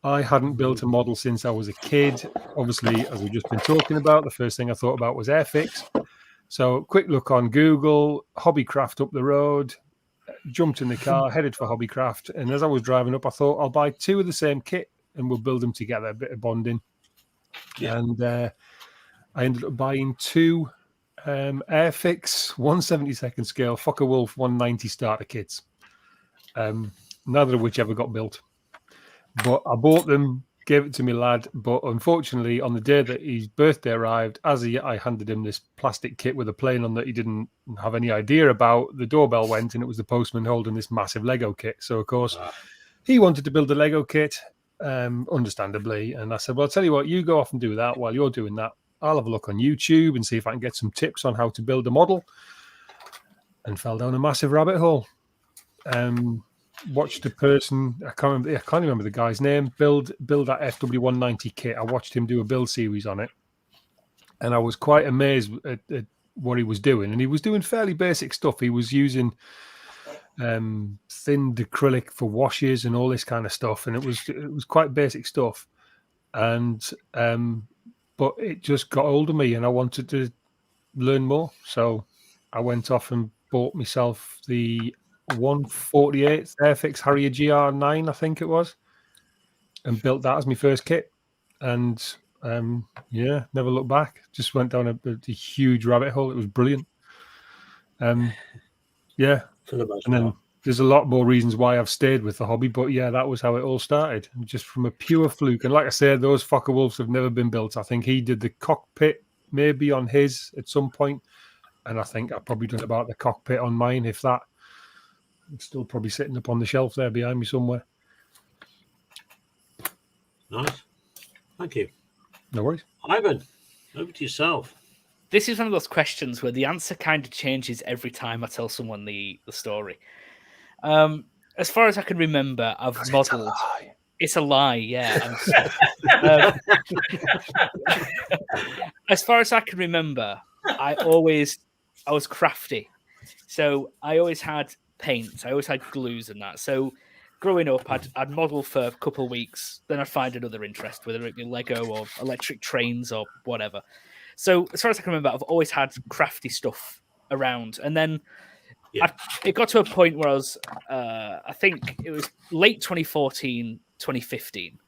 I hadn't built a model since I was a kid. Obviously, as we've just been talking about, the first thing I thought about was Airfix. So quick look on Google, Hobbycraft up the road, jumped in the car, headed for Hobbycraft. And as I was driving up, I thought I'll buy 2 of the same kit and we'll build them together, a bit of bonding. Yeah. And I ended up buying 2 Airfix 1/72 scale Focke-Wulf 190 starter kits. Neither of which ever got built. But I bought them, gave it to my lad. But unfortunately, on the day that his birthday arrived, I handed him this plastic kit with a plane on that he didn't have any idea about, the doorbell went and it was the postman holding this massive Lego kit. So, of course, he wanted to build a Lego kit, understandably. And I said, well, I'll tell you what, you go off and do that. While you're doing that, I'll have a look on YouTube and see if I can get some tips on how to build a model. And fell down a massive rabbit hole. Watched a person, I can't remember the guy's name, build that FW190 kit. I watched him do a build series on it, and I was quite amazed at what he was doing. And he was doing fairly basic stuff. He was using thinned acrylic for washes and all this kind of stuff, and it was quite basic stuff. And but it just got hold of me, and I wanted to learn more. So I went off and bought myself the 1/48 Airfix Harrier GR9, I think it was, and built that as my first kit. And never looked back. Just went down a huge rabbit hole. It was brilliant.
For the most part.
there's a lot more reasons why I've stayed with the hobby, but yeah, that was how it all started, just from a pure fluke. And like I said, those Fokker Wolves have never been built. I think he did the cockpit maybe on his at some point, and I think I've probably done about the cockpit on mine, if that. It's still probably sitting up on the shelf there behind me somewhere.
Nice. Thank you.
No worries.
Ivan, over to yourself.
This is one of those questions where the answer kind of changes every time I tell someone the story. As far as I can remember, I've modelled. It's a lie, yeah. As far as I can remember, I was crafty. So I always had paints. I always had glues and that. So growing up, I'd model for a couple of weeks. Then I'd find another interest, whether it be Lego or electric trains or whatever. So as far as I can remember, I've always had crafty stuff around. And then it got to a point where I was, I think it was late 2014, 2015.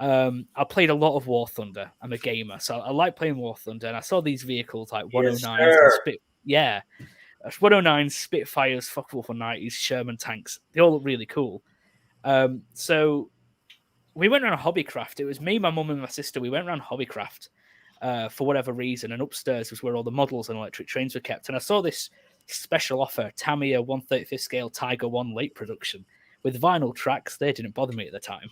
I played a lot of War Thunder. I'm a gamer, so I like playing War Thunder. And I saw these vehicles like 109s and 109s, Spitfires, Focke-Wulf 190s, Sherman tanks. They all look really cool. So we went around Hobbycraft. It was me, my mum, and my sister. We went around Hobbycraft for whatever reason. And upstairs was where all the models and electric trains were kept. And I saw this special offer, Tamiya 1/35 scale Tiger 1 late production with vinyl tracks. They didn't bother me at the time.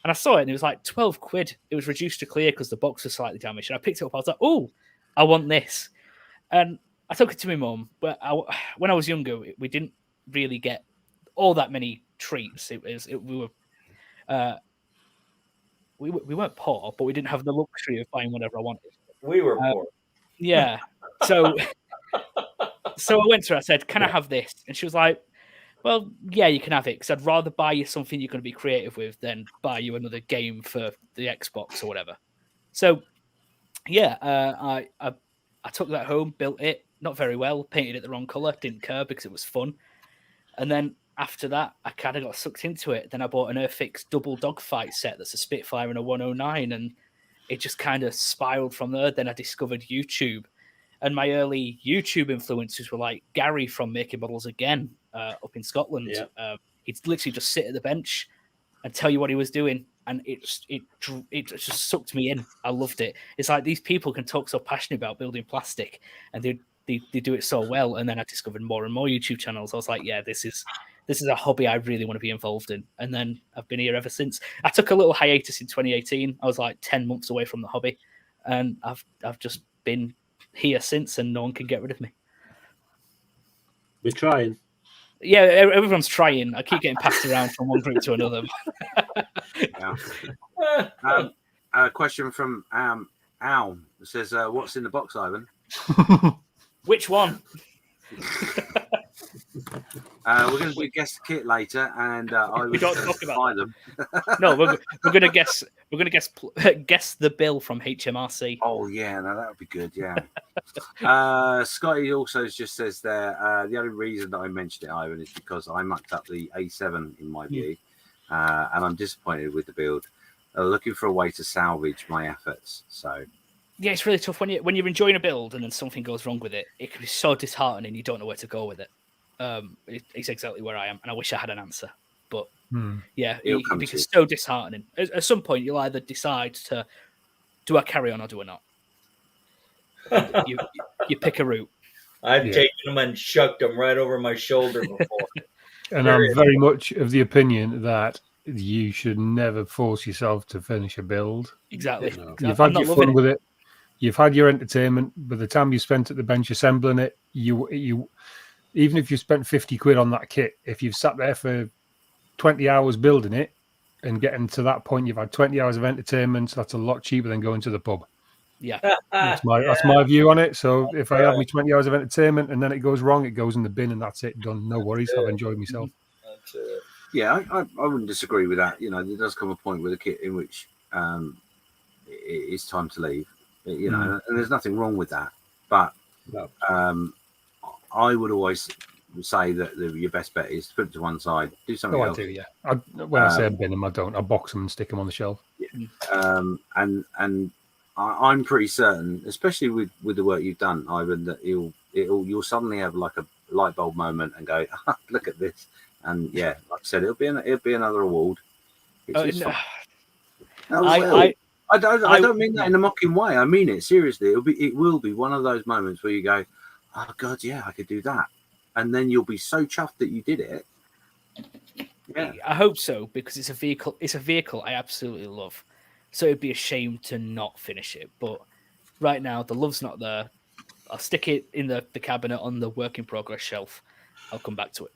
And I saw it and it was like 12 quid. It was reduced to clear because the box was slightly damaged. And I picked it up. I was like, oh, I want this. And I took it to my mum. But when I was younger, we didn't really get all that many treats. We weren't poor, but we didn't have the luxury of buying whatever I wanted.
We were poor.
Yeah. So I went to her. I said, can I have this? And she was like, well, yeah, you can have it, because I'd rather buy you something you're going to be creative with than buy you another game for the Xbox or whatever. So, yeah, I took that home, built it, not very well, painted it the wrong colour, didn't care because it was fun. And then after that, I kind of got sucked into it. Then I bought an Airfix double dogfight set that's a Spitfire and a 109, and it just kind of spiraled from there. Then I discovered YouTube. And my early YouTube influencers were like Gary from Making Models Again up in Scotland. Yeah. He'd literally just sit at the bench and tell you what he was doing. And it just sucked me in. I loved it. It's like these people can talk so passionately about building plastic, and they do it so well. And then I discovered more and more YouTube channels. I was like, yeah, this is a hobby I really want to be involved in. And then I've been here ever since. I took a little hiatus in 2018. I was like 10 months away from the hobby. And I've just been here since, and no one can get rid of me.
We're trying.
Yeah, everyone's trying. I keep getting passed around from one group to another.
Yeah. A question from Al. It says, what's in the box, Ivan?
Which one?
We're going to guess the kit later, and I will
talk about
buy them.
No, we're going to guess. We're going to guess the bill from HMRC.
Oh yeah, no, that would be good. Yeah. Scotty also just says there. The only reason that I mentioned it, Ivan, is because I mucked up the A7 in my view, and I'm disappointed with the build. Looking for a way to salvage my efforts. So.
Yeah, it's really tough when you're enjoying a build and then something goes wrong with it. It can be so disheartening. You don't know where to go with it. It's exactly where I am, and I wish I had an answer. But yeah, it becomes so disheartening. At some point, you'll either decide to do I carry on or do I not. You pick a route.
I've taken them and shucked them right over my shoulder before.
And I'm very much of the opinion that you should never force yourself to finish a build.
Exactly.
You've had your fun with it. You've had your entertainment. By the time you spent at the bench assembling it, you even if you spent 50 quid on that kit, if you've sat there for 20 hours building it and getting to that point, you've had 20 hours of entertainment. So that's a lot cheaper than going to the pub.
Yeah,
that's my view on it. So if I have me 20 hours of entertainment and then it goes wrong, it goes in the bin and that's it. Done. No worries. I've enjoyed myself.
That's it.
Yeah, I wouldn't disagree with that. You know, there does come a point with a kit in which it's time to leave. You know, and there's nothing wrong with that. But I would always say that your best bet is to put it to one side, do something else.
I do, yeah. When I say I bin them, I don't. I box them and stick them on the shelf.
Yeah. And I'm pretty certain, especially with the work you've done, Ivan, that you'll suddenly have like a light bulb moment and go, look at this. And yeah, like I said, it'll be another award. It's
No.
fun. I don't mean that
yeah.
in a mocking way. I mean it seriously. It will be one of those moments where you go, "Oh God, yeah, I could do that," and then you'll be so chuffed that you did it. Yeah,
I hope so, because it's a vehicle. It's a vehicle I absolutely love. So it'd be a shame to not finish it. But right now, the love's not there. I'll stick it in the cabinet on the work in progress shelf. I'll come back to it.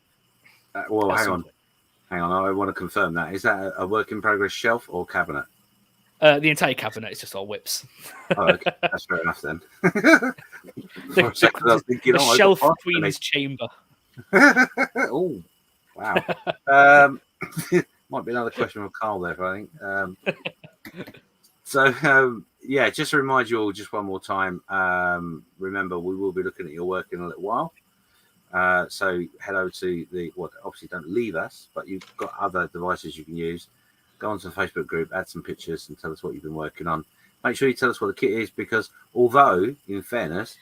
well,
at
hang
some
on.
point.
Hang on, I want to confirm that. Is that a work in progress shelf or cabinet?
The entire cabinet is just all whips.
Oh, okay. That's fair enough then.
The shelf queen's chamber.
Oh, wow. Might be another question from Karl there, I think. Yeah, just to remind you all just one more time, remember, we will be looking at your work in a little while. So head over to obviously don't leave us, but you've got other devices you can use. Go onto the Facebook group, add some pictures and tell us what you've been working on. Make sure you tell us what the kit is, because although, in fairness,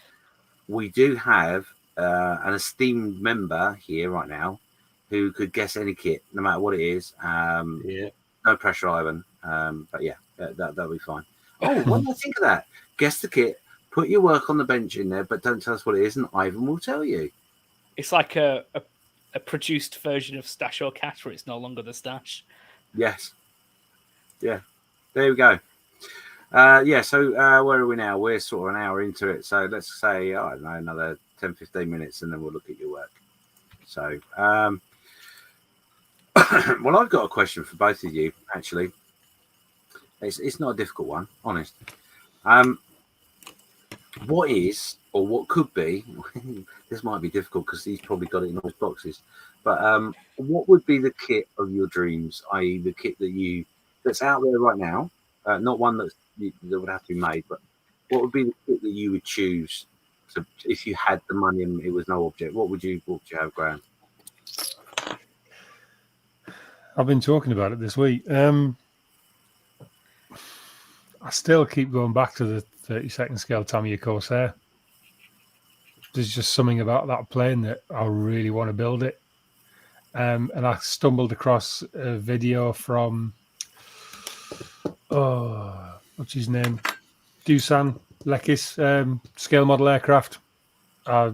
we do have an esteemed member here right now who could guess any kit, no matter what it is. No pressure, Ivan. But yeah, that'll be fine. Oh, what do I think of that? Guess the kit, put your work on the bench in there, but don't tell us what it is, and Ivan will tell you.
It's like a produced version of Stash or Cash, where it's no longer the stash.
Yes. Yeah. There we go. So where are we now? We're sort of an hour into it. So let's say, I don't know, another 10, 15 minutes, and then we'll look at your work. So, well, I've got a question for both of you, actually. It's not a difficult one, honest. What is, or what could be, this might be difficult because he's probably got it in all his boxes, but what would be the kit of your dreams, i.e. the kit that's out there right now, not one that would have to be made, but what would be the kit that you would choose if you had the money and it was no object? What would you have, Graham?
I've been talking about it this week. I still keep going back to the 32nd scale Tamiya Corsair. There's just something about that plane that I really want to build it. And I stumbled across a video from, what's his name? Dusan Lekis, scale model aircraft. I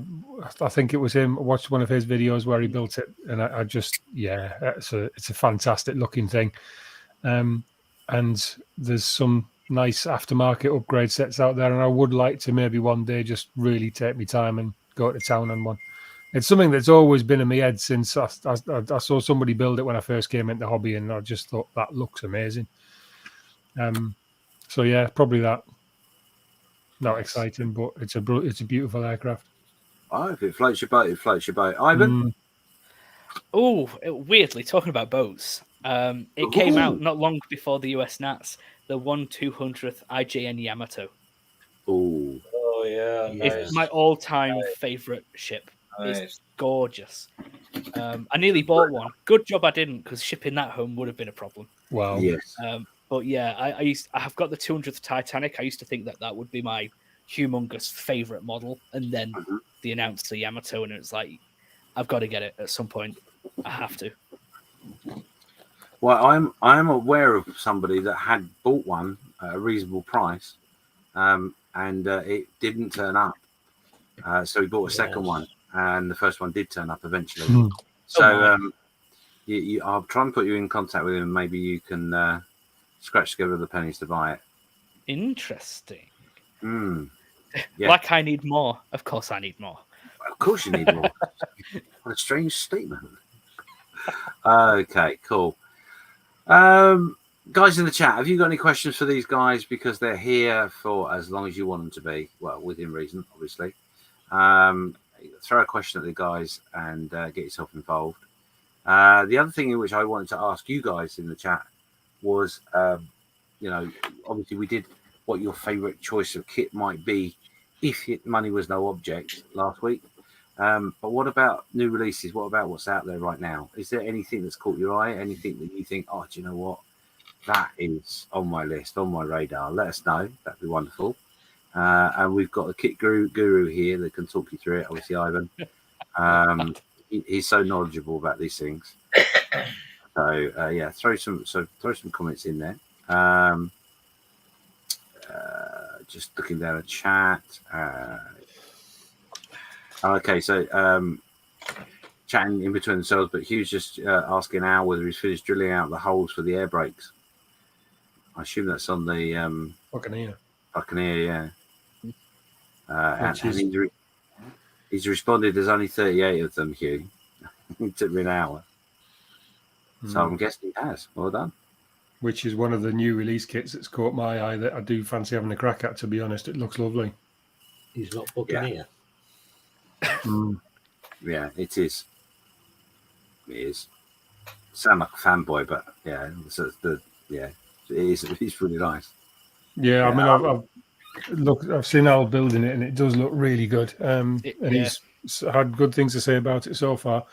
think it was him. I watched one of his videos where he built it, and I just, it's a fantastic looking thing. And there's some nice aftermarket upgrade sets out there, and I would like to maybe one day just really take my time and go to town on one. It's something that's always been in my head since I saw somebody build it when I first came into the hobby, and I just thought that looks amazing. So yeah, probably that. Not exciting, but it's a beautiful aircraft.
Oh, if it floats your boat, it floats your boat. Ivan?
Oh, weirdly, talking about boats, it came out not long before the US Nats, the 1/200th IJN Yamato.
Oh, yeah. Nice.
It's my all-time favorite ship.
Nice.
It's gorgeous. I nearly bought one. Good job I didn't, because shipping that home would have been a problem.
Wow.
Yes.
But yeah, I have got the 200th Titanic. I used to think that would be my humongous favorite model, and then they announced the Yamato, and it's like, I've got to get it at some point. I have to.
Well, I'm aware of somebody that had bought one at a reasonable price, and it didn't turn up. So he bought a second one, and the first one did turn up eventually. So I'll try and put you in contact with him, and maybe you can scratch together the pennies to buy it.
Interesting.
Yeah.
Like I need more. Of course I need more.
Of course you need more. What a strange statement. Okay, cool. Guys in the chat, have you got any questions for these guys? Because they're here for as long as you want them to be. Well, within reason, obviously. Throw a question at the guys and get yourself involved. The other thing in which I wanted to ask you guys in the chat was, obviously we did what your favorite choice of kit might be if money was no object last week. But what about new releases? What about what's out there right now? Is there anything that's caught your eye? Anything that you think, oh, do you know what? That is on my list, on my radar. Let us know. That'd be wonderful. And we've got the kit guru here that can talk you through it. Obviously, Ivan. he's so knowledgeable about these things. So yeah, throw some comments in there. Just looking down the chat. Okay, so chatting in between themselves, but Hugh's just asking Al whether he's finished drilling out the holes for the air brakes. I assume that's on the
Buccaneer.
Buccaneer, yeah. And he's responded. There's only 38 of them, Hugh. It took me an hour, so I'm guessing he has. Well done.
Which is one of the new release kits that's caught my eye that I do fancy having a crack at. To be honest, it looks lovely.
He's not Buccaneer.
Yeah, it is. It is. Sound like a fanboy, but yeah, it is. It's really nice.
Yeah, I mean, I've seen Al building it, and it does look really good. He's had good things to say about it so far.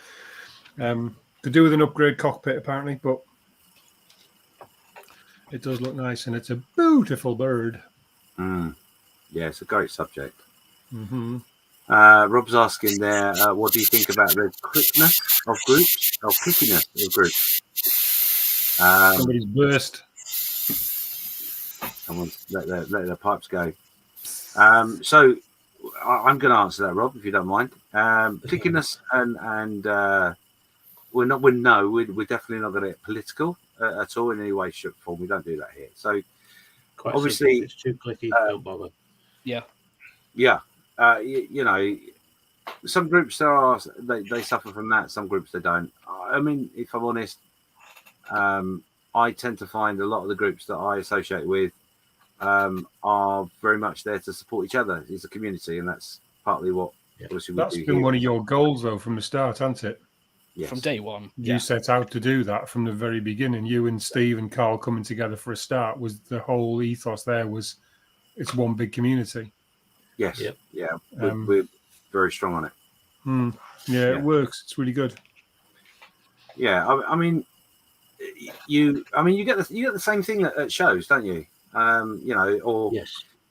To do with an upgrade cockpit, apparently, but it does look nice, and it's a beautiful bird.
Yeah, it's a great subject.
Mm-hmm.
Rob's asking there, what do you think about the quickness of groups, or clickiness of groups?
Somebody's burst.
Someone's let their pipes go. So I'm going to answer that, Rob, if you don't mind. Clickiness and we're definitely not going to get political at all in any way, shape, form. We don't do that here. So
Quite
obviously,
simple. It's too clicky. Don't bother.
Yeah.
You know, some groups they suffer from that. Some groups they don't. I mean, if I'm honest, I tend to find a lot of the groups that I associate with are very much there to support each other. It's a community, and that's partly what obviously
that's been one of your goals, though, from the start, hasn't it?
Yes.
From day one.
You set out to do that from the very beginning. You and Steve and Karl coming together for a start was the whole ethos. There was, it's one big community.
Yes. Yep. Yeah. We're very strong on it.
Yeah, it works. It's really good.
Yeah. I mean, you get the same thing at shows, don't you? You know, or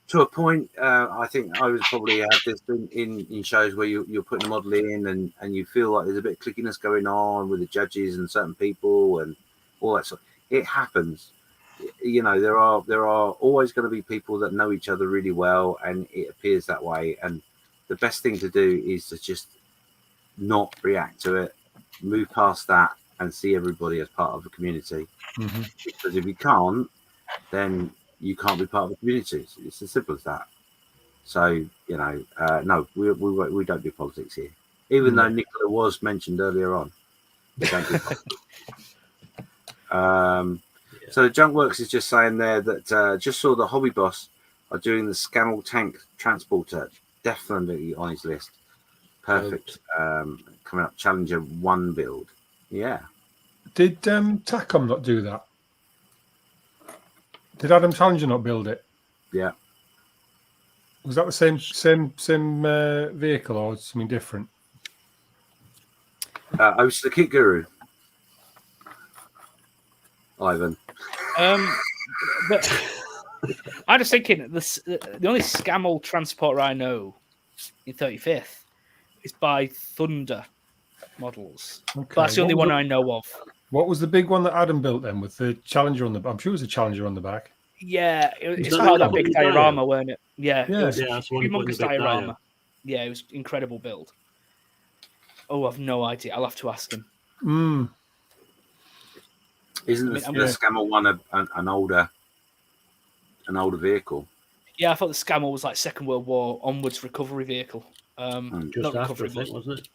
to a point. I think I was probably had this in shows where you're putting a model in and you feel like there's a bit of clickiness going on with the judges and certain people and all that sort. It happens. You know, there are always going to be people that know each other really well, and it appears that way. And the best thing to do is to just not react to it, move past that, and see everybody as part of the community.
Mm-hmm.
Because if you can't, then you can't be part of the community. It's as simple as that. So, you know, no, we don't do politics here. Even though Nicola was mentioned earlier on, we don't do politics. So Junkworks is just saying there that just saw the Hobby Boss are doing the Scamel tank transporter, definitely on his list. Perfect. Coming up, Challenger 1 build. Yeah.
Did TACOM not do that? Did Adam Challenger not build it?
Yeah.
Was that the same vehicle or something different?
I was the Kit Guru. Ivan.
But I'm just thinking the only Scamel transporter I know in 35th is by Thunder models.
Okay.
But that's the only one I know of.
What was the big one that Adam built then with the Challenger on the back? I'm sure it was a Challenger on the back.
Yeah, it's part of that big diorama, weren't it? Yeah,
yeah,
it was
that's one
humongous diorama. Yeah, it was incredible build. Oh, I've no idea. I'll have to ask him.
Isn't the Scamel one an older vehicle?
Yeah, I thought the Scamel was like Second World War onwards recovery vehicle.
Just after, I think, wasn't it?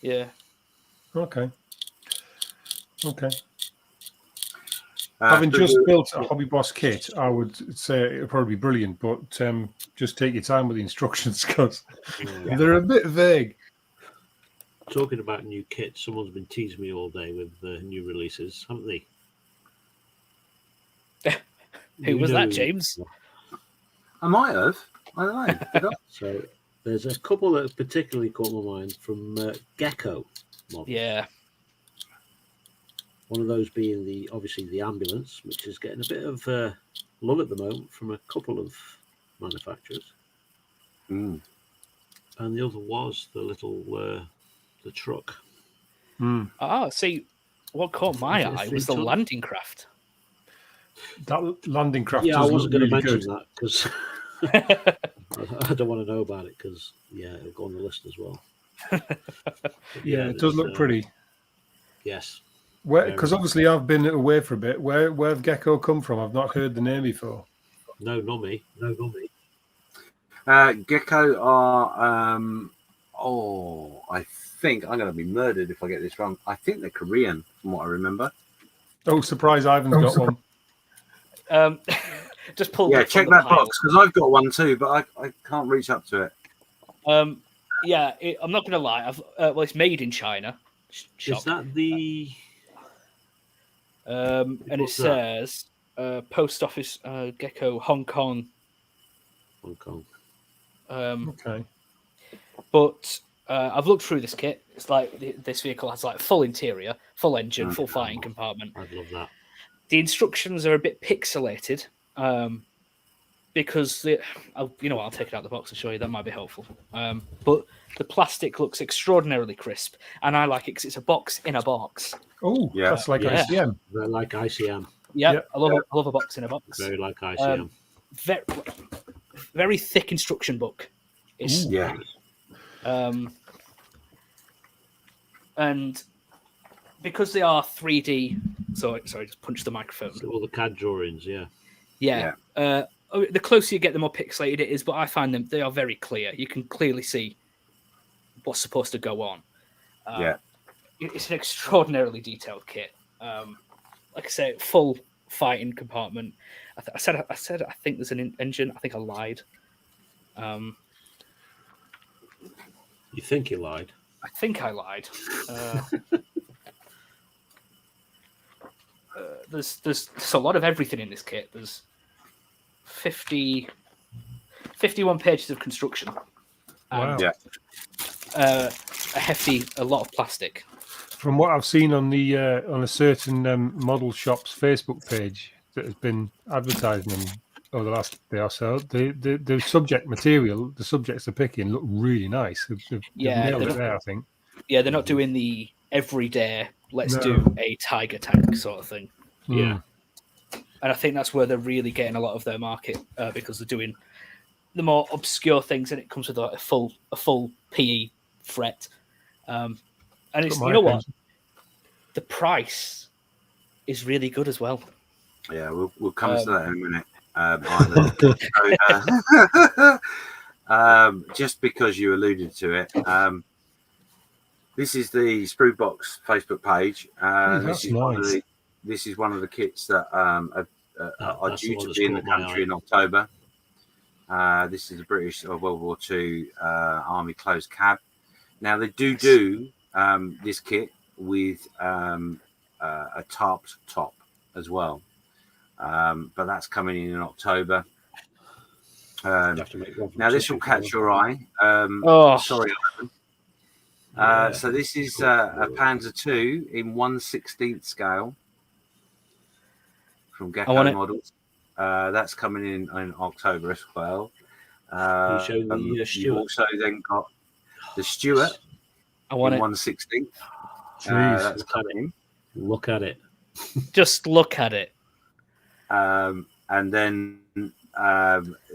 Yeah.
Okay. Having just built a Hobby Boss kit, I would say it would probably be brilliant, but just take your time with the instructions because they're a bit vague.
Talking about new kits, someone's been teasing me all day with new releases, haven't they?
Who was that, James?
I might have. I don't know.
So there's a couple that have particularly caught my mind from Gecko model.
Yeah.
One of those being obviously the ambulance, which is getting a bit of love at the moment from a couple of manufacturers.
And
the other was the little the truck.
See, what caught my eye was the landing craft.
That landing craft.
Yeah, I
does
wasn't
look
going to
really
mention
good.
that because I don't want to know about it because it'll go on the list as well.
Yeah, it does look pretty.
Yes.
Because obviously I've been away for a bit. Where have Gecko come from? I've not heard the name before.
No, not me.
Gecko are, I think I'm going to be murdered if I get this wrong. I think they're Korean, from what I remember.
Oh, surprise! Ivan's got one.
Just pull.
Yeah, check that box because I've got one too, but I can't reach up to it.
I'm not going to lie. It's made in China.
Is that the?
And it says post office Gecko Hong Kong.
Okay.
But I've looked through this kit. It's like this vehicle has like full interior, full engine, full fighting compartment.
I'd love that.
The instructions are a bit pixelated because I'll take it out of the box and show you. That might be helpful. But the plastic looks extraordinarily crisp, and I like it because it's a box in a box.
Oh, yeah, that's like ICM.
Very like ICM.
Yeah, I love a box in a box.
Very like ICM.
Very thick instruction book. And because they are 3D, sorry, just punch the microphone.
So all the CAD drawings,
yeah. The closer you get, the more pixelated it is, but I find they are very clear. You can clearly see what's supposed to go on. It's an extraordinarily detailed kit. Like I say, full fighting compartment. I said I think there's an engine. I think I lied.
You think you lied?
I think I lied. There's a lot of everything in this kit. There's 51 pages of construction.
Wow.
A lot of plastic.
From what I've seen on the on a certain model shop's Facebook page that has been advertising them over the last day or so, the subject material, the subjects they're picking look really nice. They've nailed it there, I think.
Yeah, they're not doing the everyday let's do a tiger tank sort of thing.
Yeah.
And I think that's where they're really getting a lot of their market because they're doing the more obscure things, and it comes with a full PE fret. And it's what, the price is really good as well.
Yeah, we'll come to that in a minute. Just because you alluded to it, this is the Sprue Box Facebook page. This is one of the kits that are due to be in the country in October. This is a British World War II Army closed cab. Now they do this kit with a tarped top as well, but that's coming in October. Now this will catch your eye. Sorry, Ivan. So this is a Panzer II in 1/16 scale from Gecko Models. That's coming in October as well. You've also then got the Stuart in 1/16. That's coming in.
Look at it.
Just look at it.
And then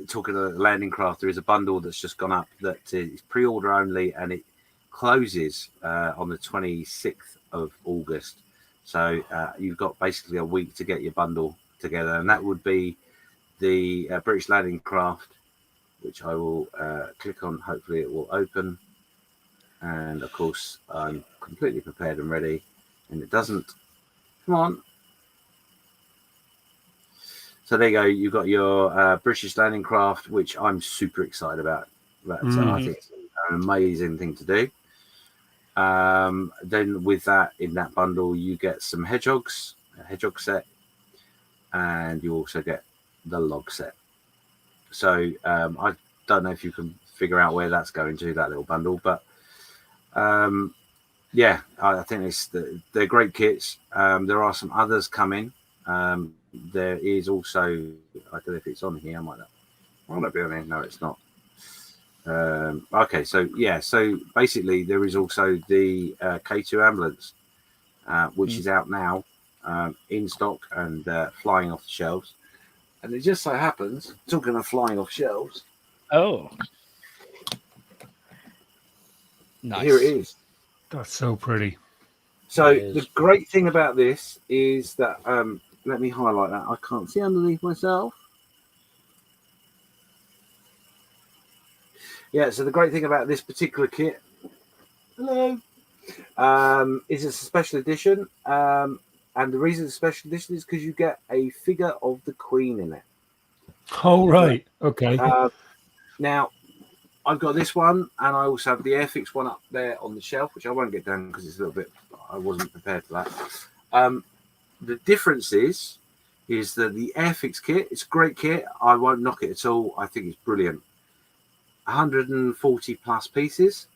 talking of the landing craft, there is a bundle that's just gone up that is pre-order only, and it closes on the 26th of August. So you've got basically a week to get your bundle together, and that would be the British landing craft, which I will click on. Hopefully it will open. And of course, I'm completely prepared and ready, and it doesn't. Come on. So there you go. You've got your British landing craft, which I'm super excited about. I think it's an amazing thing to do. Then with that, in that bundle, you get some hedgehogs, a hedgehog set, and you also get the log set. So I don't know if you can figure out where that's going to, that little bundle, but yeah, I think they're great kits. There are some others coming. There is also, I don't know if it's on here. I might not be on here. No, it's not. Okay, so basically there is also the K2 ambulance, which is out now, in stock and flying off the shelves. And it just so happens, talking of flying off shelves,
Oh, nice.
here it is.
That's so pretty.
So the great thing about this is that, let me highlight that. I can't see underneath myself. Yeah, so the great thing about this particular kit, hello, is it's a special edition. And the reason it's a special edition is because you get a figure of the Queen in it.
Oh, right. Okay.
Now, I've got this one, and I also have the Airfix one up there on the shelf, which I won't get down because it's a little bit, I wasn't prepared for that. The difference is that the Airfix kit, it's a great kit. I won't knock it at all. I think it's brilliant. 140 plus pieces.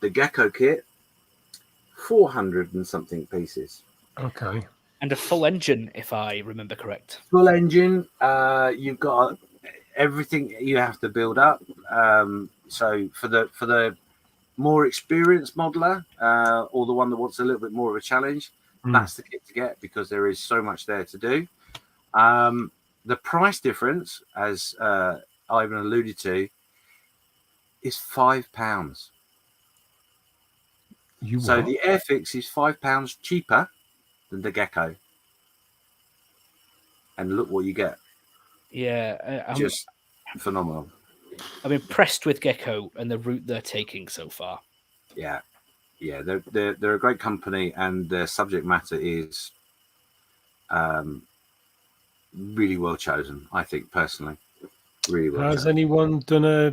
The Gecko kit, 400 and something pieces.
Okay.
And a full engine, if I remember correct.
Full engine. You've got everything you have to build up. So for the more experienced modeler, or the one that wants a little bit more of a challenge, that's the kit to get, because there is so much there to do. The price difference, as Ivan alluded to, is £5. So the Airfix is £5 cheaper than the Gecko, and look what you get.
Yeah,
just phenomenal.
I'm impressed with Gecko and the route they're taking so far.
Yeah, they're a great company, and their subject matter is really well chosen. I think personally, really well.
Has anyone done a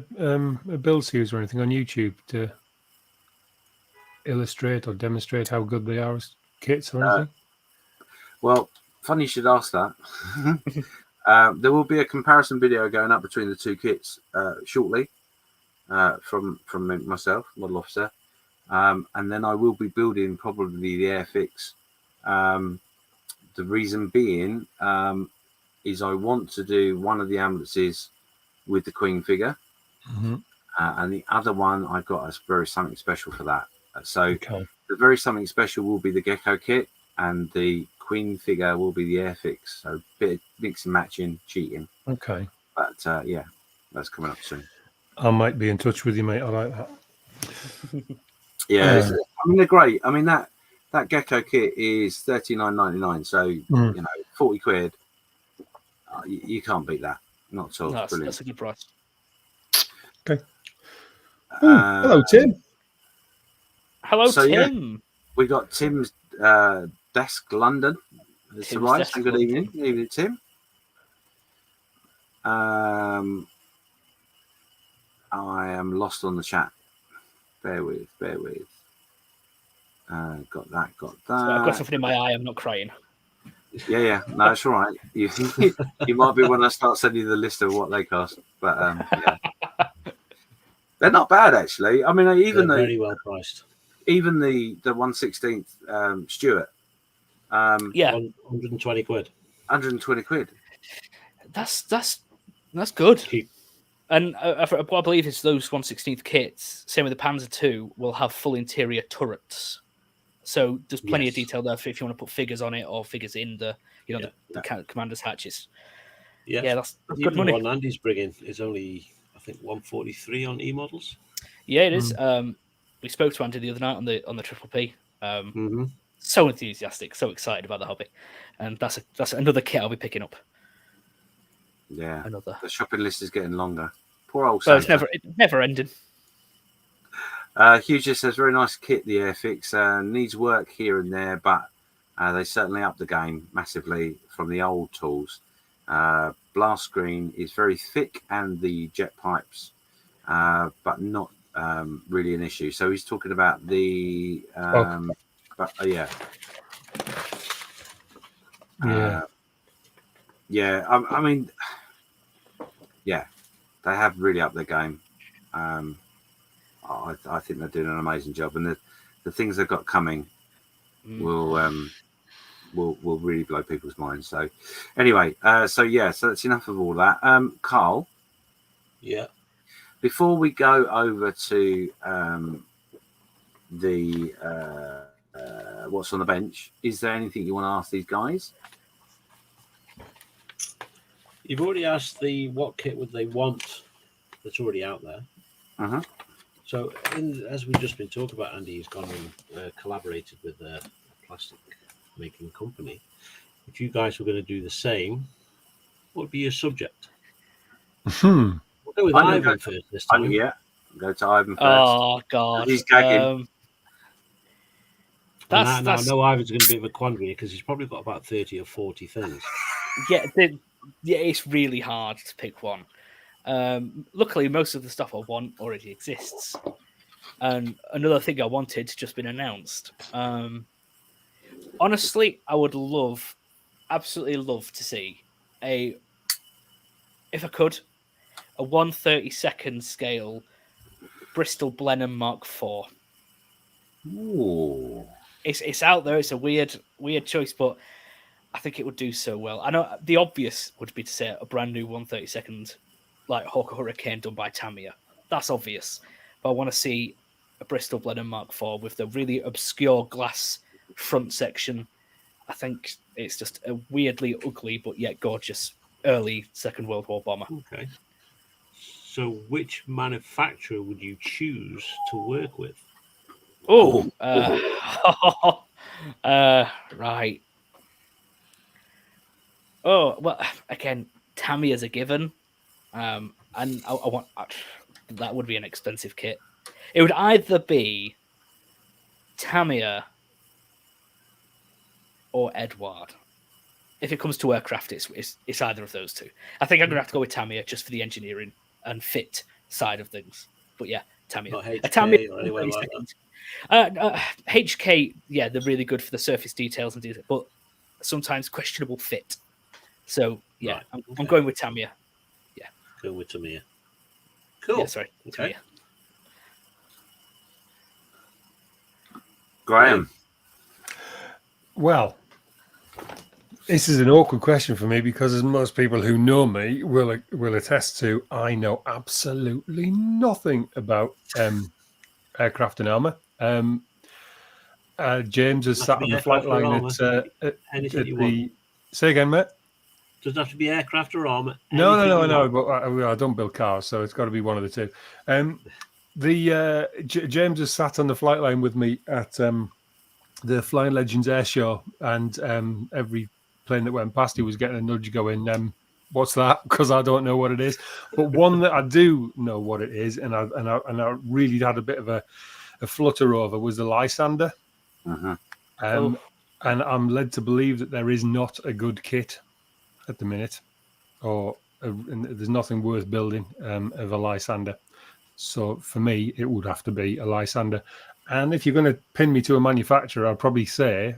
build series or anything on YouTube to illustrate or demonstrate how good they are as kits or anything?
Well, funny you should ask that. There will be a comparison video going up between the two kits shortly, from myself, model officer, and then I will be building probably the Airfix. The reason being is I want to do one of the ambulances with the Queen figure, and the other one I've got a very something special for that. So the very something special will be the Gecko kit, and the Queen figure will be the Airfix. So a bit of mix and matching, cheating.
Okay.
But yeah, that's coming up soon.
I might be in touch with you, mate. I like that.
Yeah, I mean, they're great. I mean, that Gecko kit is $39.99, so you know, 40 quid. You can't beat that. Not at all.
No,
Brilliant.
That's a good price.
Okay. Hello, Tim.
Hello, Tim.
Yeah, we got Tim's desk London. It's arrived. And good evening. Good evening, Tim. I am lost on the chat. Bear with. Got that.
So I've got something in my eye. I'm not crying.
Yeah. No, it's all right. You might be when I start sending you the list of what they cost. But yeah, they're not bad actually. I mean, even
they're very well priced.
Even the 1/16 Stuart.
Yeah,
120 quid.
120 quid.
That's good. Cheap. And what I believe is those 1/16 kits, same with the Panzer II, will have full interior turrets. So there's plenty of detail there if you want to put figures on it or figures in the the commander's hatches. Yeah, that's good money.
The one Andy's bringing is only, I think, 143 on e-models.
Yeah, it is. We spoke to Andy the other night on the Triple P. So enthusiastic, so excited about the hobby, and that's another kit I'll be picking up.
Yeah,
another.
The shopping list is getting longer. Poor old.
Well, it's never ending.
Hugh just says, very nice kit, the Airfix. Needs work here and there, but they certainly up the game massively from the old tools. Blast screen is very thick, and the jet pipes, but not really an issue. So he's talking about the yeah. I mean, yeah, they have really upped their game. I think they're doing an amazing job, and the things they've got coming will really blow people's minds. So anyway, so that's enough of all that. Karl, before we go over to the what's on the bench, is there anything you want to ask these guys?
You've already asked what kit would they want that's already out there.
Uh-huh.
So, as we've just been talking about, Andy has gone and collaborated with a plastic making company. If you guys were going to do the same, what would be your subject?
Hmm.
We'll go with Ivan first this time.
Go to Ivan first.
Oh God,
he's gagging.
That's... I know Ivan's going to be a bit of a quandary because he's probably got about 30 or 40 things.
Yeah, it's really hard to pick one. Luckily, most of the stuff I want already exists. And another thing I wanted just been announced. Honestly, I would absolutely love to see if I could, a 1/32 scale Bristol Blenheim Mark IV.
Ooh.
It's out there. It's a weird choice, but I think it would do so well. I know the obvious would be to say a brand new 1/32 like Hawker Hurricane done by Tamiya. That's obvious. But I want to see a Bristol Blenheim Mark IV with the really obscure glass front section. I think it's just a weirdly ugly but yet gorgeous early Second World War bomber.
Okay. So which manufacturer would you choose to work with?
Right. Oh, well, again, Tamiya's a given. And I want that would be an expensive kit. It would either be Tamiya or Edward. If it comes to aircraft, it's either of those two. I think I'm going to have to go with Tamiya just for the engineering and fit side of things. But yeah, Tamiya.
Not HK
Tamiya
or anywhere like
that. HK, yeah, they're really good for the surface details and detail, but sometimes questionable fit. So yeah, right. I'm going with Tamiya. Yeah,
going with Tamiya. Cool.
Yeah, sorry,
okay.
Tamiya.
Graham.
Well, this is an awkward question for me because, as most people who know me will attest to, I know absolutely nothing about aircraft and armour. James has sat on the flight line at the. Say again, mate.
Doesn't have to be aircraft or armour.
No. But I don't build cars, so it's got to be one of the two. James has sat on the flight line with me at the Flying Legends Air Show, and every plane that went past, he was getting a nudge going, what's that? Because I don't know what it is. But one that I do know what it is, and I really had a bit of a flutter over, was the Lysander.
Uh-huh.
And I'm led to believe that there is not a good kit at the minute, and there's nothing worth building of a Lysander. So for me, it would have to be a Lysander. And if you're going to pin me to a manufacturer, I'd probably say,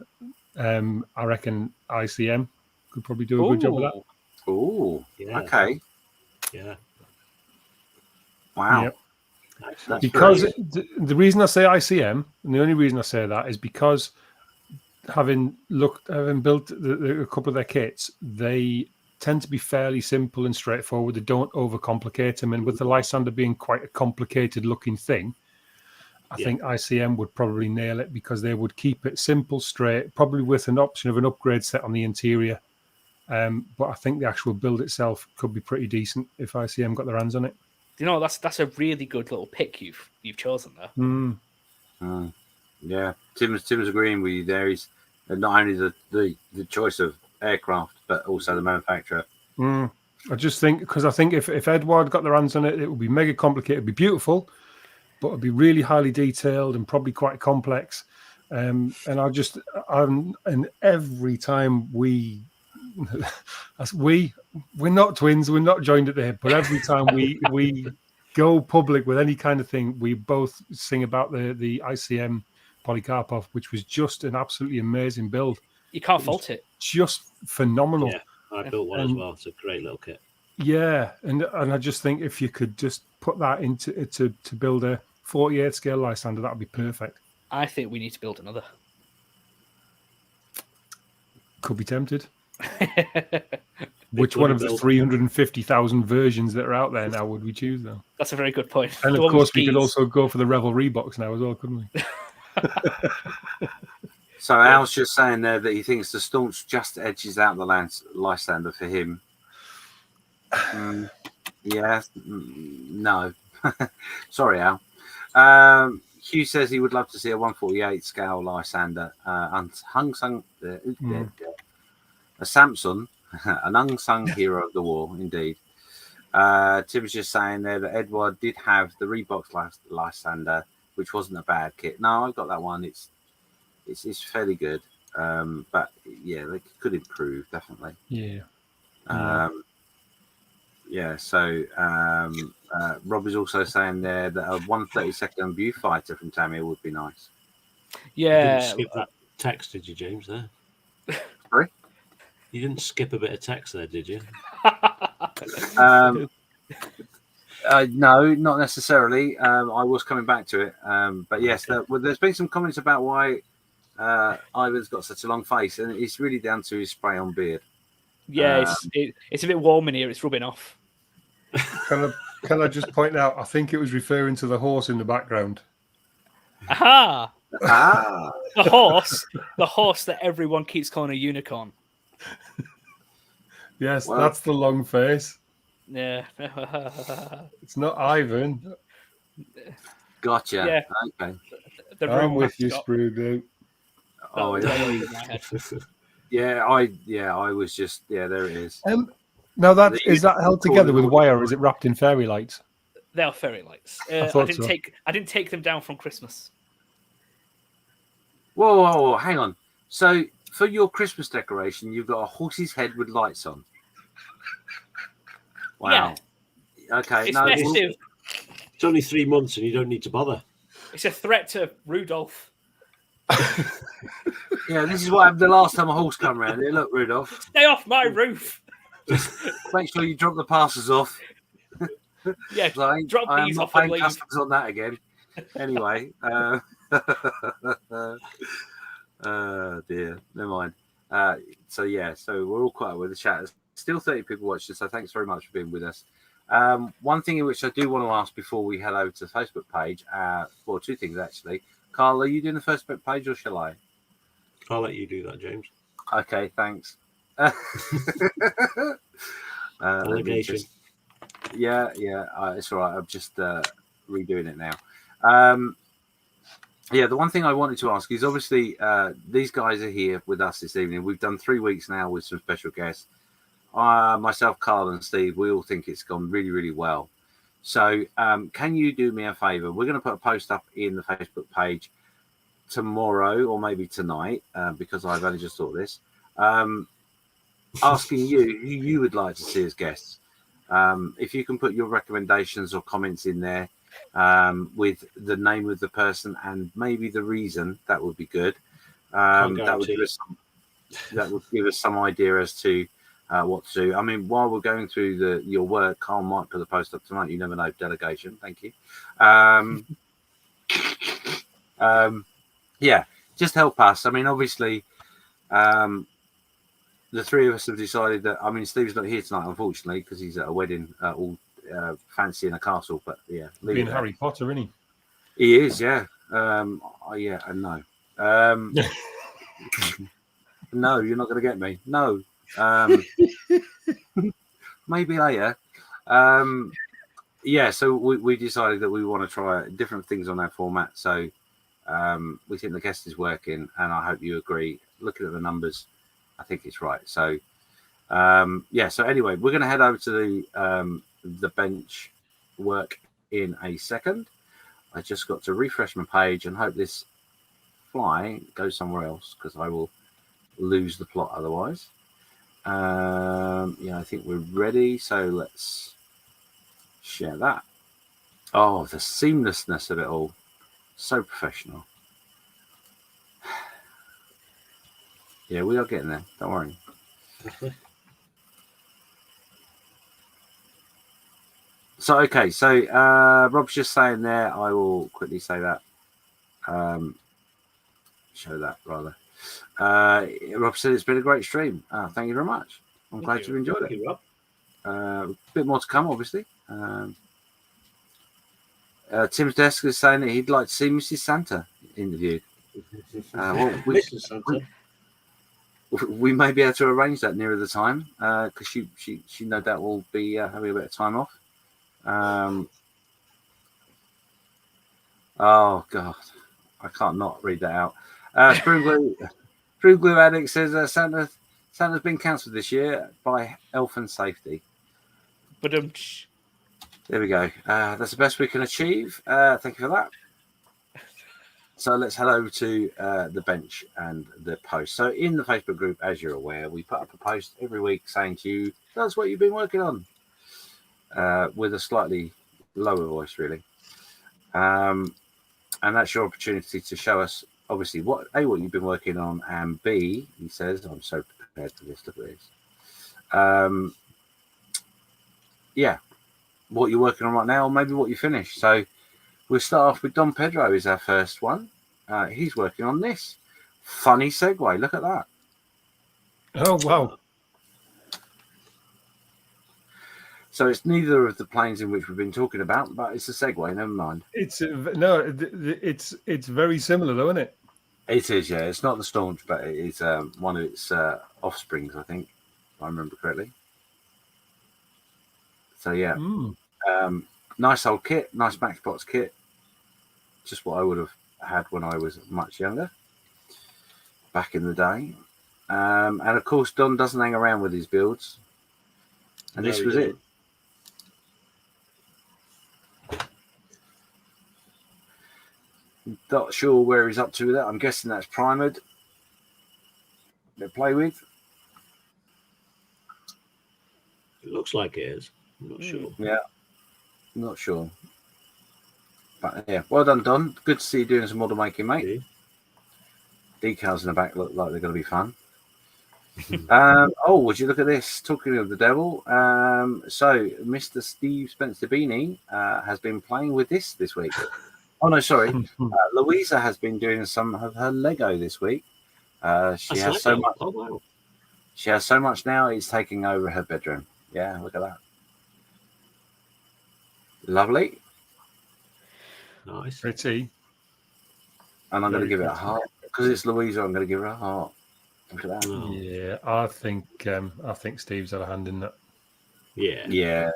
I reckon ICM could probably do a good job of that.
Oh,
yeah.
Okay.
Yeah.
Wow.
Yep. Because the reason I say ICM, and the only reason I say that is because having built a couple of their kits, they tend to be fairly simple and straightforward. They don't overcomplicate them. And with the Lysander being quite a complicated looking thing, I think ICM would probably nail it because they would keep it simple, straight, probably with an option of an upgrade set on the interior. But I think the actual build itself could be pretty decent if ICM got their hands on it.
You know, that's a really good little pick you've chosen there.
Yeah, Tim's agreeing with you there. He's not only the choice of aircraft, but also the manufacturer.
I just think, because I think if Edward got their hands on it, it would be mega complicated. It'd be beautiful, but it'd be really highly detailed and probably quite complex. And every time we're not twins, we're not joined at the hip, but every time we go public with any kind of thing, we both sing about the ICM Polikarpov, which was just an absolutely amazing build.
You can't fault it.
Just phenomenal.
Yeah, I built one as well. It's a great little kit.
Yeah, and I just think if you could just put that into to build a 48 scale Lysander, that would be perfect.
I think we need to build another.
Could be tempted. Which one of the 350,000 versions that are out there now would we choose, though?
That's a very good point.
And of course, we could also go for the Revelry box now as well, couldn't we?
So Al's just saying there that he thinks the Staunch just edges out the Lysander for him. No. Sorry, Al. Hugh says he would love to see a 148 scale Lysander. A Samson, an unsung hero of the war, indeed. Tim's just saying there that Edward did have the Reebok Lysander, which wasn't a bad kit. No, I've got that one. It's fairly good. But yeah, they could improve, definitely.
Yeah.
So Rob is also saying there that a 132nd Viewfighter from Tamiya would be nice.
Yeah. You didn't skip that text, did you, James, there?
Sorry?
You didn't skip a bit of text there, did you?
No, not necessarily. I was coming back to it. But yes, there's been some comments about why Ivan's got such a long face, and it's really down to his spray-on beard.
Yeah, it's a bit warm in here. It's rubbing off.
Can I just point out, I think it was referring to the horse in the background.
Aha! The horse that everyone keeps calling a unicorn.
Yes, well, that's the long face.
Yeah.
It's not Ivan.
Gotcha. Yeah. Okay.
I'm with you, Sprue.
Oh, yeah. I was just there it is.
Now is that held together with wire, or is it wrapped in fairy lights?
They are fairy lights. I didn't take them down from Christmas.
Whoa, hang on. So for your Christmas decoration, you've got a horse's head with lights on. Wow.
Yeah.
Okay.
It's festive.
It's only 3 months, and you don't need to bother.
It's a threat to Rudolph.
Yeah, this is what happened the last time a horse come around. Hey, look, Rudolph.
Stay off my roof.
Just make sure you drop the passes off.
Yeah, drop these off.
I'm not paying customs on that again. Anyway. Dear, never mind. So we're all quiet with the chat. Still 30 people watching, so thanks very much for being with us. One thing in which I do want to ask before we head over to the Facebook page, two things actually. Karl, are you doing the Facebook page or shall I?
I'll let you do that, James.
Okay, thanks.
Delegation.
It's all right. I'm just redoing it now. The one thing I wanted to ask is obviously these guys are here with us this evening. We've done 3 weeks now with some special guests. Myself, Karl, and Steve, we all think it's gone really, really well. So can you do me a favor? We're going to put a post up in the Facebook page tomorrow or maybe tonight because I've only just thought of this. Asking you who you would like to see as guests. If you can put your recommendations or comments in there with the name of the person and maybe the reason, that would be good. That would give us some idea as to what to do. I mean, while we're going through your work, Karl might put the post up tonight. You never know. Delegation. Thank you. Just help us. I mean, obviously, the three of us have decided that. I mean, Steve's not here tonight, unfortunately, because he's at a wedding, all fancy in a castle. But yeah,
being Harry Potter, isn't he?
He is. Yeah. And no. No, you're not going to get me. No. Maybe later. So we decided that we want to try different things on our format. So we think the guest is working, and I hope you agree. Looking at the numbers, I think it's right. So so anyway, we're going to head over to the bench work in a second. I just got to refresh my page and hope this fly goes somewhere else because I will lose the plot otherwise. I think we're ready. So let's share that. Oh, the seamlessness of it all. So professional. Yeah, we are getting there. Don't worry. So Rob's just saying there. I will quickly say that. Show that rather. Rob said it's been a great stream. Thank you very much. I'm glad you enjoyed
Thank
it.
you, Rob.
A bit more to come, obviously. Tim's desk is saying that he'd like to see Mrs. Santa interviewed.
Mrs. Santa.
We may be able to arrange that nearer the time because she no doubt will be having a bit of time off. Oh God, I can't not read that out. Spring Glue Addict says Santa's been cancelled this year by health and safety.
But
There we go. That's the best we can achieve. Thank you for that. So let's head over to the bench and the post. So in the Facebook group, as you're aware, we put up a post every week saying to you, that's what you've been working on, with a slightly lower voice, really. And that's your opportunity to show us, obviously, what you've been working on, and B, he says, I'm so prepared for this, look at this. Yeah, what you're working on right now, or maybe what you finished. So we'll start off with Don Pedro is our first one. He's working on this. Funny segue. Look at that.
Oh, wow.
So it's neither of the planes in which we've been talking about, but it's a segue. Never mind.
It's very similar, though, isn't it?
It is, yeah. It's not the Staunch, but it is one of its offsprings, I think, if I remember correctly. So, yeah. Nice old kit. Nice Matchbox kit. Just what I would have had when I was much younger, back in the day. And, of course, Don doesn't hang around with his builds. And this was it. Not sure where he's up to with that. I'm guessing that's primered. To play with.
It looks like it is. I'm not sure.
Yeah, not sure. But yeah, well done, Don. Good to see you doing some model making, mate.
Okay.
Decals in the back look like they're going to be fun. Would you look at this? Talking of the devil, so Mr. Steve Spencer Beanie has been playing with this week. Oh no, sorry. Louisa has been doing some of her Lego this week. She has so much.
Oh wow!
She has so much now; it's taking over her bedroom. Yeah, look at that. Lovely.
Nice.
Pretty.
And I'm going to give it a heart because it's Louisa. I'm going to give her a heart. Look at that.
Oh.
Yeah, I think Steve's had a hand in that.
Yeah.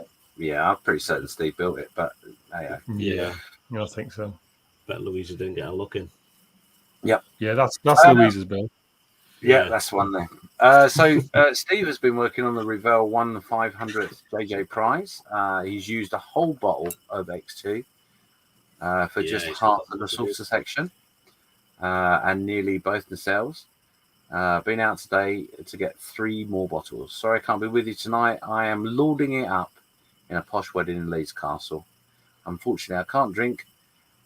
I'm pretty certain Steve built it, but
Yeah.
I think so.
Bet Louisa didn't get a look in.
Yep.
Yeah, that's Louisa's build.
Yeah, that's one there. So Steve has been working on the Revell 1/500th JJ prize. He's used a whole bottle of X2 for just half of the saucer section and nearly both nacelles. Been out today to get 3 more bottles. Sorry I can't be with you tonight. I am lording it up in a posh wedding in Leeds Castle. Unfortunately, I can't drink,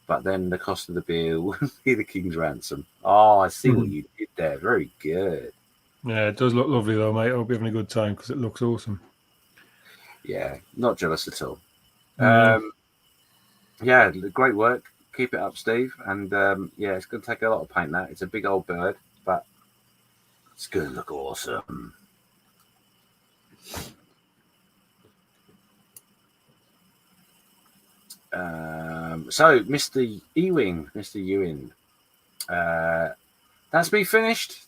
but then the cost of the beer will be the king's ransom. Oh, I see what you did there. Very good.
Yeah, it does look lovely though, mate. I hope you're having a good time because it looks awesome.
Yeah, not jealous at all.
No.
Yeah, great work. Keep it up, Steve. And it's going to take a lot of paint. That it's a big old bird, but it's going to look awesome. So, Mr. Ewing, that's me finished.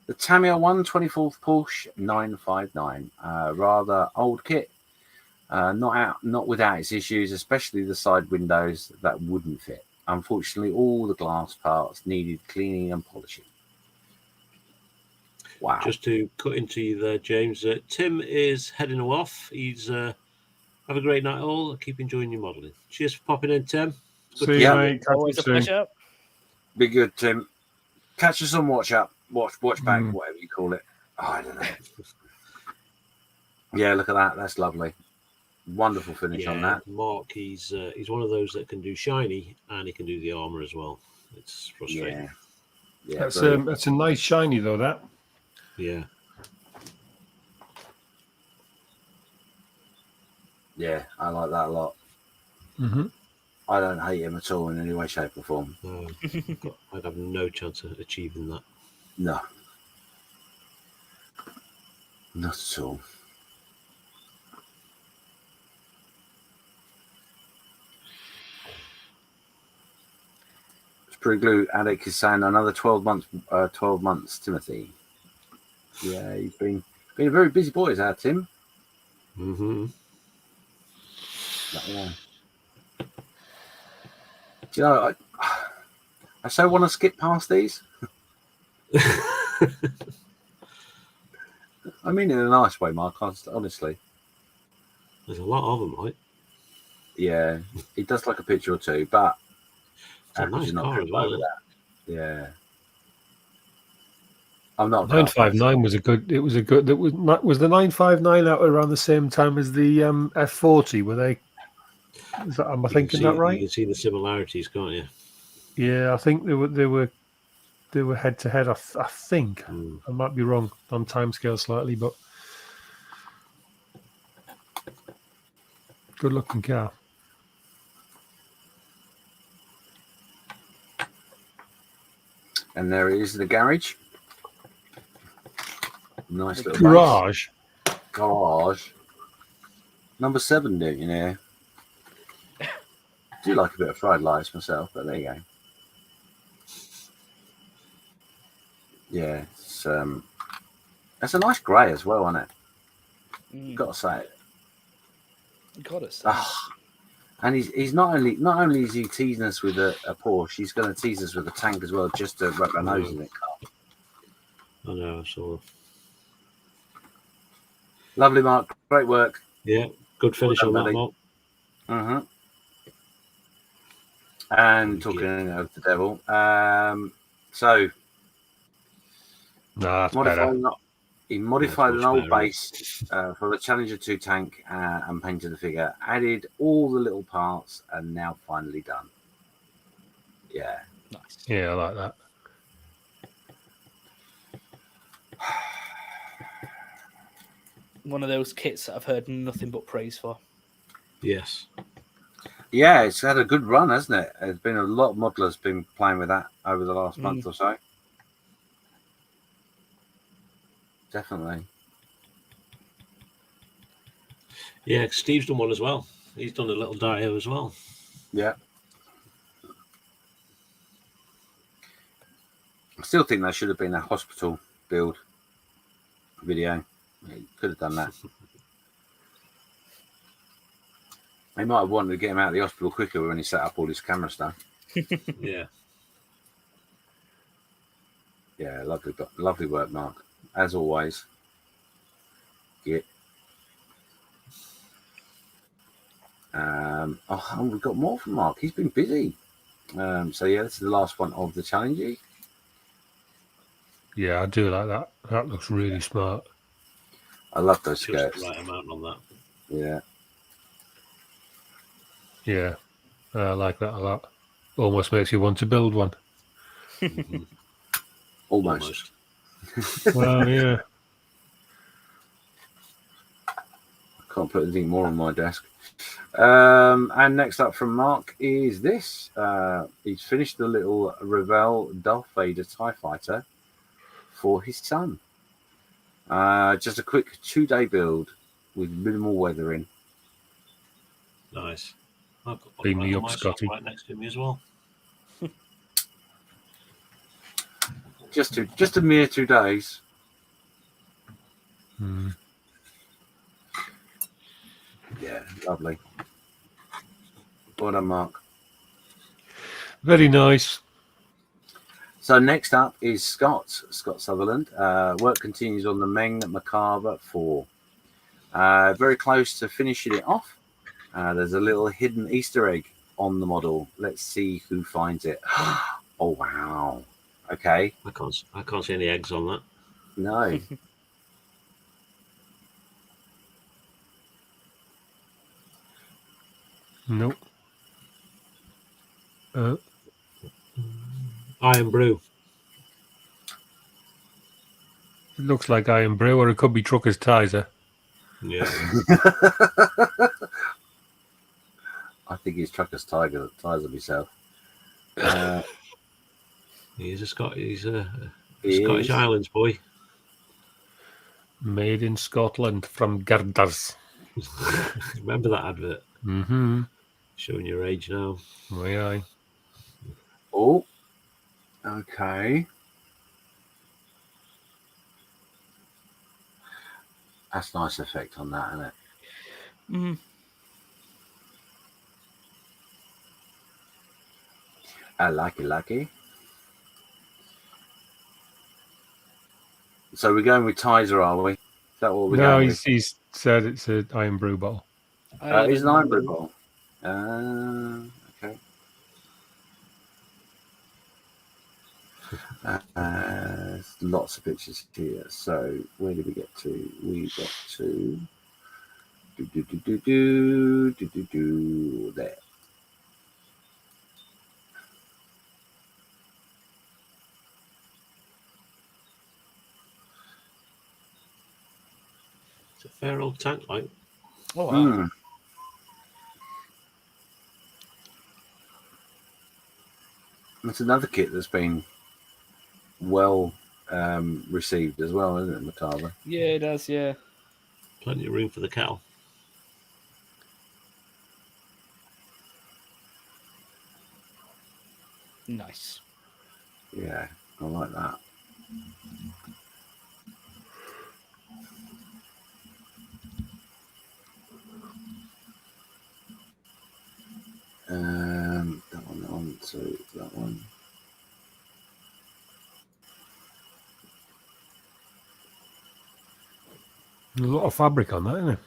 The Tamiya 1/24th Porsche 959, rather old kit, not without its issues, especially the side windows that wouldn't fit. Unfortunately, all the glass parts needed cleaning and polishing. Wow!
Just to cut into you there, James. Tim is heading off. He's have a great night, all. Keep enjoying your modelling. Cheers for popping in, Tim.
See you, mate.
Always a pleasure.
Be good, Tim. Catch us on Watch Back, whatever you call it. Oh, I don't know. Yeah, look at that. That's lovely. Wonderful finish on that.
Mark, he's one of those that can do shiny and he can do the armour as well. It's frustrating.
Yeah,
that's a nice shiny though. That.
Yeah.
Yeah, I like that a lot.
Mm-hmm.
I don't hate him at all in any way, shape, or form.
No, I'd have no chance of achieving that.
No. Not at all. Sprue Glue Addict is saying another 12 months. 12 months, Timothy. Yeah, he's been a very busy boy, is that Tim?
Mm-hmm.
But, yeah. Do you know, I so want to skip past these. I mean, in a nice way, Mark. Honestly.
There's a lot of them, right?
Yeah, he does like a picture or two, but
It's a nice car as well.
That? Yeah. I'm not.
959 was a good. It was a good. That was the 959 out around the same time as the F40. Were they? Am I thinking that right?
You can see the similarities, can't you?
Yeah, I think they were head to head. I think I might be wrong on timescale slightly, but good looking car.
And there it is, the garage. Nice little
garage.
Base. Garage. Number 7, don't you know? I do like a bit of fried lights myself, but there you go. Yeah, it's a nice grey as well, isn't it? Got to say it.
Got to say.
And he's not only is he teasing us with a Porsche, he's going to tease us with a tank as well, just to rub our nose in it.
I know, so
lovely, Mark. Great work.
Yeah, good finish on that, Mark.
And talking of the devil, so
that's better.
He modified an old base for the Challenger 2 tank and painted the figure, added all the little parts, and now finally done. Yeah.
Nice.
Yeah, I like that.
One of those kits that I've heard nothing but praise for.
Yes.
Yeah, it's had a good run, hasn't it? There's been a lot of modelers been playing with that over the last month or so. Definitely.
Yeah, Steve's done one as well. He's done a little Dio as well.
Yeah. I still think that should have been a hospital build video. He could have done that. They might have wanted to get him out of the hospital quicker when he set up all his camera stuff.
Yeah.
Yeah, lovely work, Mark. As always. Yeah. We've got more from Mark. He's been busy. So yeah, this is the last one of the challenge.
Yeah, I do like that. That looks really smart.
I love those
Just
skirts.
the right amount on that.
Yeah.
Yeah, I like that a lot. Almost makes you want to build one.
Almost.
Well, yeah.
I can't put anything more on my desk. And next up from Mark is this. He's finished the little Revell Darth Vader TIE Fighter for his son. Just a quick 2-day build with minimal weathering.
Nice. I've got
Beam
one
me
on
up,
my
Scotty.
right next to me as well.
Just a mere 2 days. Yeah, lovely. Well done, Mark.
Very nice.
So next up is Scott Sutherland. Work continues on the Meng Macabre 4. Very close to finishing it off. There's a little hidden Easter egg on the model. Let's see who finds it. Oh wow! Okay.
I can't see any eggs on that.
No.
Nope.
Iron Brew.
It looks like Iron Brew, or it could be Trucker's Tizer.
Yeah.
I think he's Trucker's Tiger himself.
He's a Scottish Islands boy.
Made in Scotland from girders.
Remember that advert?
Mm-hmm.
Showing your age now.
Aye.
Oh, okay. That's a nice effect on that, isn't it?
Mm.
I like it. So we're going with Tizer, are we? Is that what we're
No,
going with?
he's said it's an iron brew bottle.
It's an iron brew bottle. Okay. Lots of pictures here. So where did we get to? We got to there.
It's a fair old tank, like.
Oh, wow.
That's another kit that's been well received as well, isn't it, Matava?
Yeah, it does. Yeah.
Plenty of room for the kettle.
Nice.
Yeah, I like that. That one, so that one.
There's a lot of fabric on that, isn't it?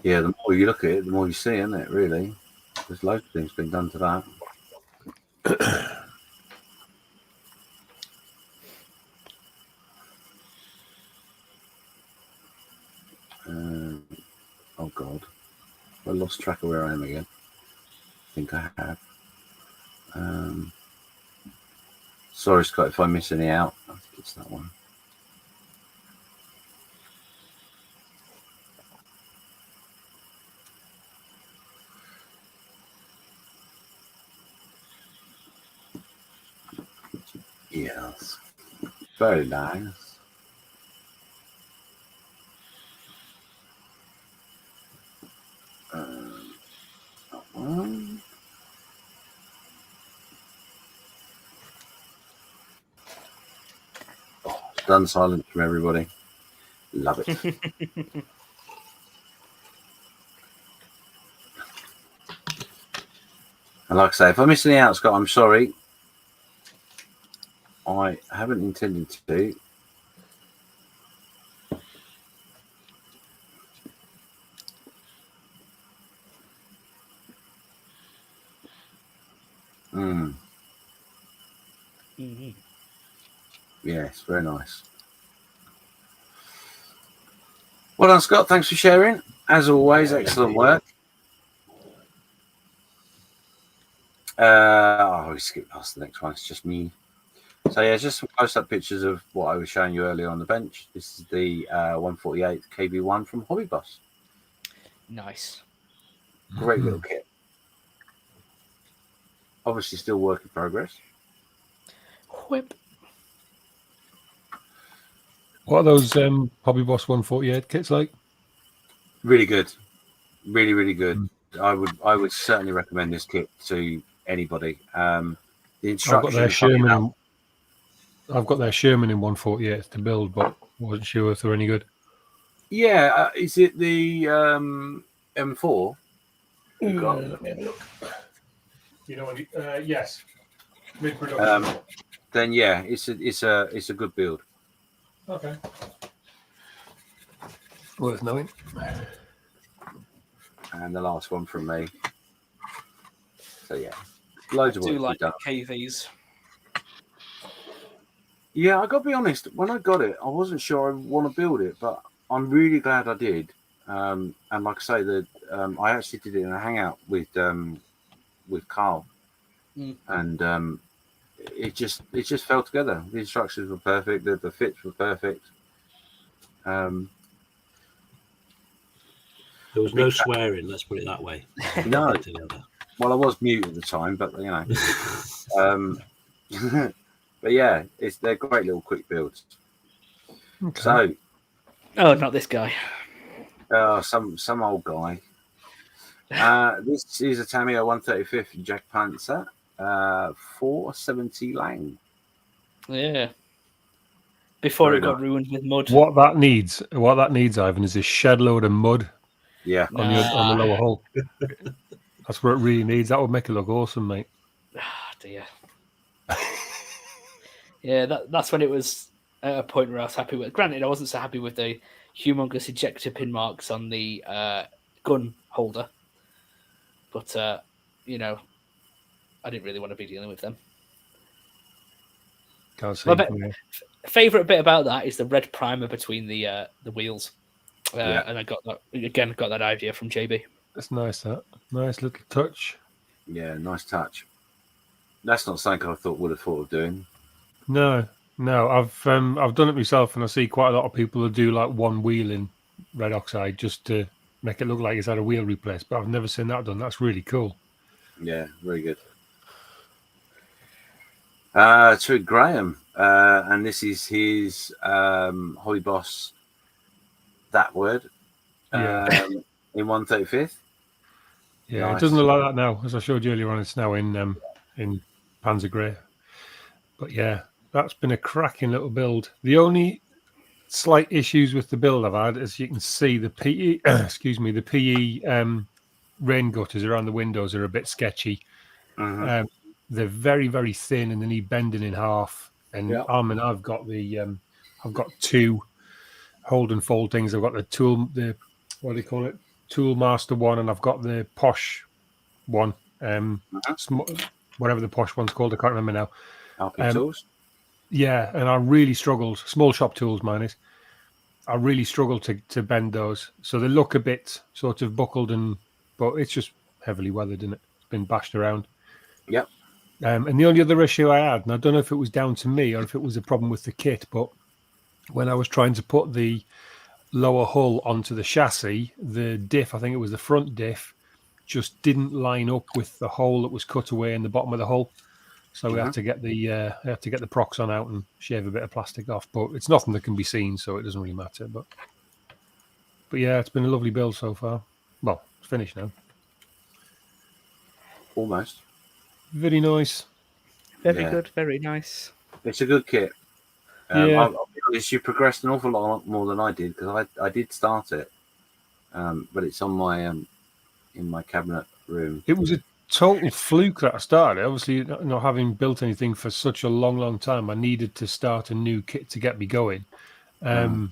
Yeah, the more you look at it, the more you see, isn't it, really? There's loads of things been done to that. Oh, God. I lost track of where I am again. I think I have. Sorry, Scott, if I miss any out. I think it's that one. Yes. Very nice. That one. Oh, stunned silence from everybody. Love it. And like I say, if I miss any out, Scott, I'm sorry. I haven't intended to. Yes, very nice. Well done, Scott. Thanks for sharing. As always, excellent work. We skip past the next one. It's just me. So yeah, just some close-up pictures of what I was showing you earlier on the bench. This is the 148 KB1 from Hobby Boss.
Nice.
Great little kit. Obviously, still work in progress.
Whip.
What are those Hobby Boss 148 kits like?
Really good. Really, really good. I would certainly recommend this kit to anybody. The instructions.
I've got their Sherman in 148 to build, but wasn't sure if they're any good.
Yeah, is it the M4?
Let me have a look. You know what? Yes, mid-production.
Then yeah, it's a good build.
Okay, worth knowing.
And the last one from me. So yeah, loads of work.
I do like
done.
KVs.
Yeah, I got to be honest. When I got it, I wasn't sure I want to build it, but I'm really glad I did. And like I say, that I actually did it in a hangout with Karl, and it just fell together. The instructions were perfect. The fits were perfect.
There was no swearing, let's put it that way.
No. Well, I was mute at the time, but but yeah, they're great little quick builds.
Okay.
So,
not this guy.
some old guy. This is a Tamiya 135th Jack Panzer, 470 Lang.
Yeah. Before
Very
it got
nice.
ruined with mud.
What that needs, Ivan, is a shed load of mud
Yeah.
on the lower hull. That's what it really needs. That would make it look awesome, mate.
Ah, dear. Yeah, that's when it was at a point where I was happy with. Granted, I wasn't so happy with the humongous ejector pin marks on the gun holder, but I didn't really want to be dealing with them.
Can't see.
Favorite bit about that is the red primer between the wheels, and I got that idea from JB.
That's nice. That nice little touch.
Yeah, nice touch. That's not something I would have thought of doing.
No. I've done it myself, and I see quite a lot of people who do like one wheel in red oxide just to make it look like it's had a wheel replaced. But I've never seen that done. That's really cool.
Yeah, very good. To Graham, and this is his Hobby Boss. That word,
Yeah.
In 135th.
Yeah,
Nice.
It doesn't look like that now, as I showed you earlier on. It's now in Panzer Grey. But yeah, that's been a cracking little build. The only slight issues with the build I've had, as you can see, the PE, the PE rain gutters around the windows are a bit sketchy.
Mm-hmm.
They're very, very thin, and they need bending in half. And I've got I've got two hold and fold things. I've got the what do you call it? Tool Master one, and I've got the Posh one. Whatever the Posh one's called, I can't remember now.
RP tools.
Yeah, and I really struggled. Small shop tools, mine is. I really struggled to bend those, so they look a bit sort of buckled, but it's just heavily weathered, and it's been bashed around.
Yep.
And the only other issue I had, and I don't know if it was down to me or if it was a problem with the kit, but when I was trying to put the lower hull onto the chassis, the diff, I think it was the front diff, just didn't line up with the hole that was cut away in the bottom of the hull. So we had to get the Proxon out and shave a bit of plastic off. But it's nothing that can be seen, so it doesn't really matter. But yeah, it's been a lovely build so far. Well, it's finished now.
Almost.
Very nice.
Very good. Very nice.
It's a good kit. I'll be honest, you progressed an awful lot more than I did, because I did start it, but it's on my in my cabinet room.
It was a total fluke that I started. Obviously, not having built anything for such a long time, I needed to start a new kit to get me going. And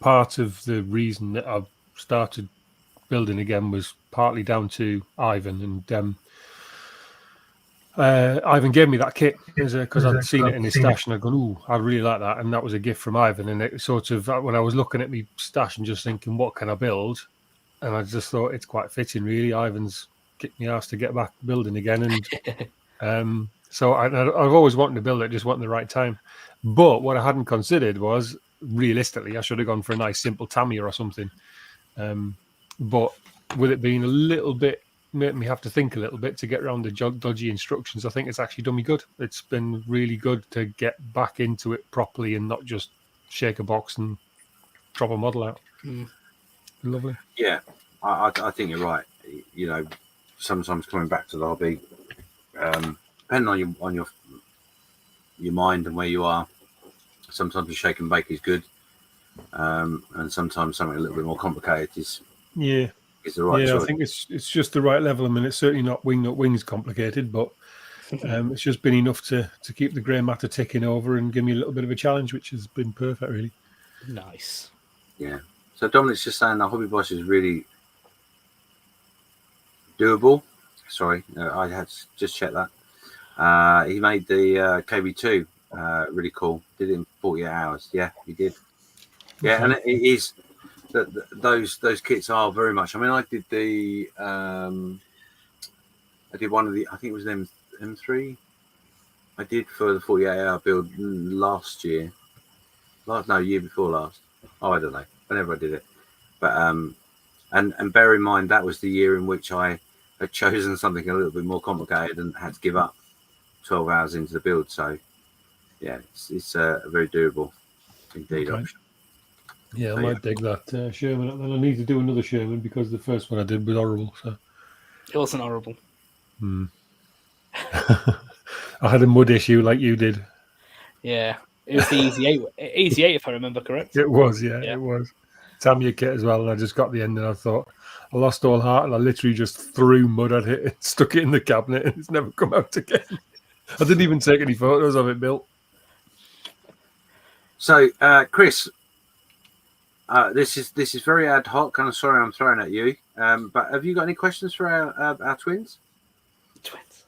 part of the reason that I started building again was partly down to Ivan, and Ivan gave me that kit because I'd seen it in his stash, and I'd gone, "Ooh, I really like that," and that was a gift from Ivan. And it sort of, when I was looking at my stash and just thinking, what can I build? And I just thought it's quite fitting, really. Ivan's kicked me ass to get back building again, and so I've always wanted to build it, just wasn't the right time. But what I hadn't considered was, realistically, I should have gone for a nice simple Tamiya or something. But with it being a little bit, made me have to think a little bit to get around the dodgy instructions. I think it's actually done me good. It's been really good to get back into it properly and not just shake a box and drop a model out. Lovely.
Yeah, I think you're right. You know, sometimes coming back to the hobby, depending on your mind and where you are, sometimes a shake and bake is good, and sometimes something a little bit more complicated is the right choice.
I think it's just the right level. I mean, it's certainly not wings complicated, but it's just been enough to keep the grey matter ticking over and give me a little bit of a challenge, which has been perfect, really.
Nice.
Yeah. So Dominic's just saying the Hobby Boss is really doable. Sorry, I had to just check that. He made the KB2 really cool. Did it in 48 hours. Yeah, he did. Yeah, okay. And it is those kits are very much. I mean, I did one of the. I think it was an M3. I did for the 48-hour build last year. Year before last. Oh, I don't know. Whenever I did it, but and bear in mind that was the year in which I had chosen something a little bit more complicated and had to give up 12 hours into the build. So, yeah, it's a very doable indeed option.
Yeah, I
So,
might dig that Sherman. And then I need to do another Sherman because the first one I did was horrible. So
It wasn't horrible.
I had a mud issue like you did.
Yeah, it was the easy 8. Easy 8, if I remember correct.
It was, yeah. It was. Tamiya kit as well. And I just got the end and I thought, I lost all heart and I literally just threw mud at it and stuck it in the cabinet and it's never come out again. I didn't even take any photos of it built.
So, Chris, this is very ad hoc. Kind of sorry I'm throwing at you, but have you got any questions for our twins?
Twins.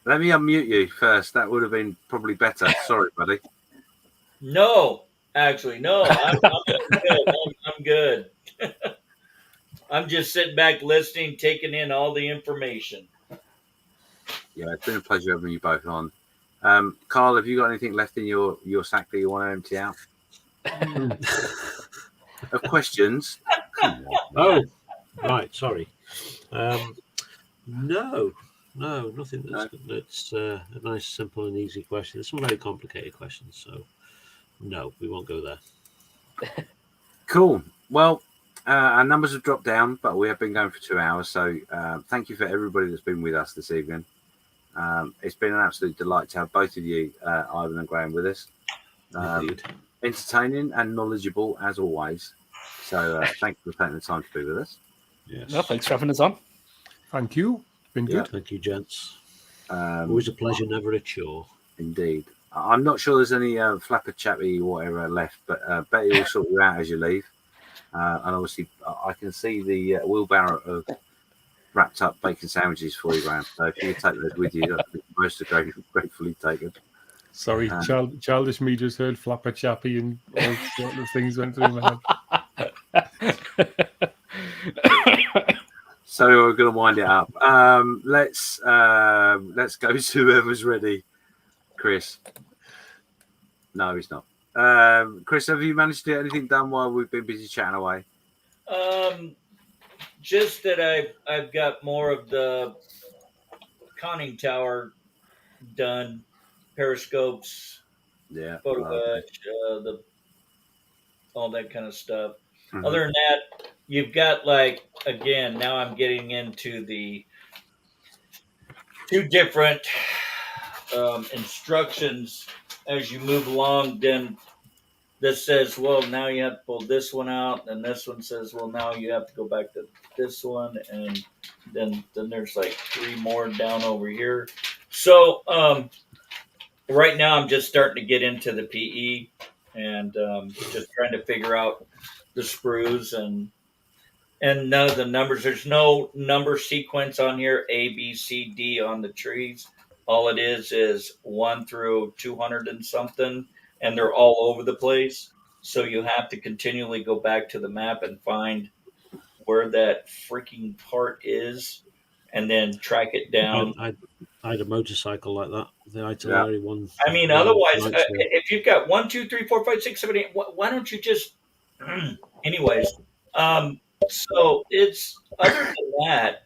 Let me unmute you first. That would have been probably better. Sorry, buddy.
No, actually, no. I'm good. I'm good. I'm just sitting back listening, taking in all the information.
Yeah, it's been a pleasure having you both on. Karl, have you got anything left in your sack that you want to empty out? Of questions? Come on.
Oh, right. Sorry. No, nothing. That's a nice, simple, and easy question. There's some very complicated questions, so no, we won't go there.
Cool. Well, our numbers have dropped down, but we have been going for 2 hours. So thank you for everybody that's been with us this evening. It's been an absolute delight to have both of you, Ivan and Graham, with us. Entertaining and knowledgeable as always. So thank you for taking the time to be with us.
Yes.
No, thanks for having us on.
Thank you. Been good.
Thank you, gents. Always a pleasure, never a chore.
Indeed. I'm not sure there's any flapper chappy whatever left, but Betty will sort you out as you leave. And obviously, I can see the wheelbarrow of wrapped up bacon sandwiches for you, Graham. So if you take those with you, I'd be most gratefully taken.
Sorry, childish me just heard flapper chappy and all sorts of things went through my head.
So we're going to wind it up. Let's go to whoever's ready. Chris. No, he's not. Chris, have you managed to get anything done while we've been busy chatting away?
Just that I've got more of the conning tower done, periscopes, photo batch, all that kind of stuff. Mm-hmm. Other than that, you've got again, now I'm getting into the 2 different instructions as you move along. Then this says, well, now you have to pull this one out, and this one says, well, now you have to go back to this one, and then there's 3 more down over here. So right now I'm just starting to get into the PE and just trying to figure out the sprues and none of the numbers. There's no number sequence on here, A, B, C, D on the trees. All it is 1 through 200 and something, and they're all over the place. So you have to continually go back to the map and find where that freaking part is, and then track it down.
I had a motorcycle like that. The itinerary one.
I mean, otherwise, if you've got 1, 2, 3, 4, 5, 6, 7, 8, why don't you just? Anyways, so it's other than that.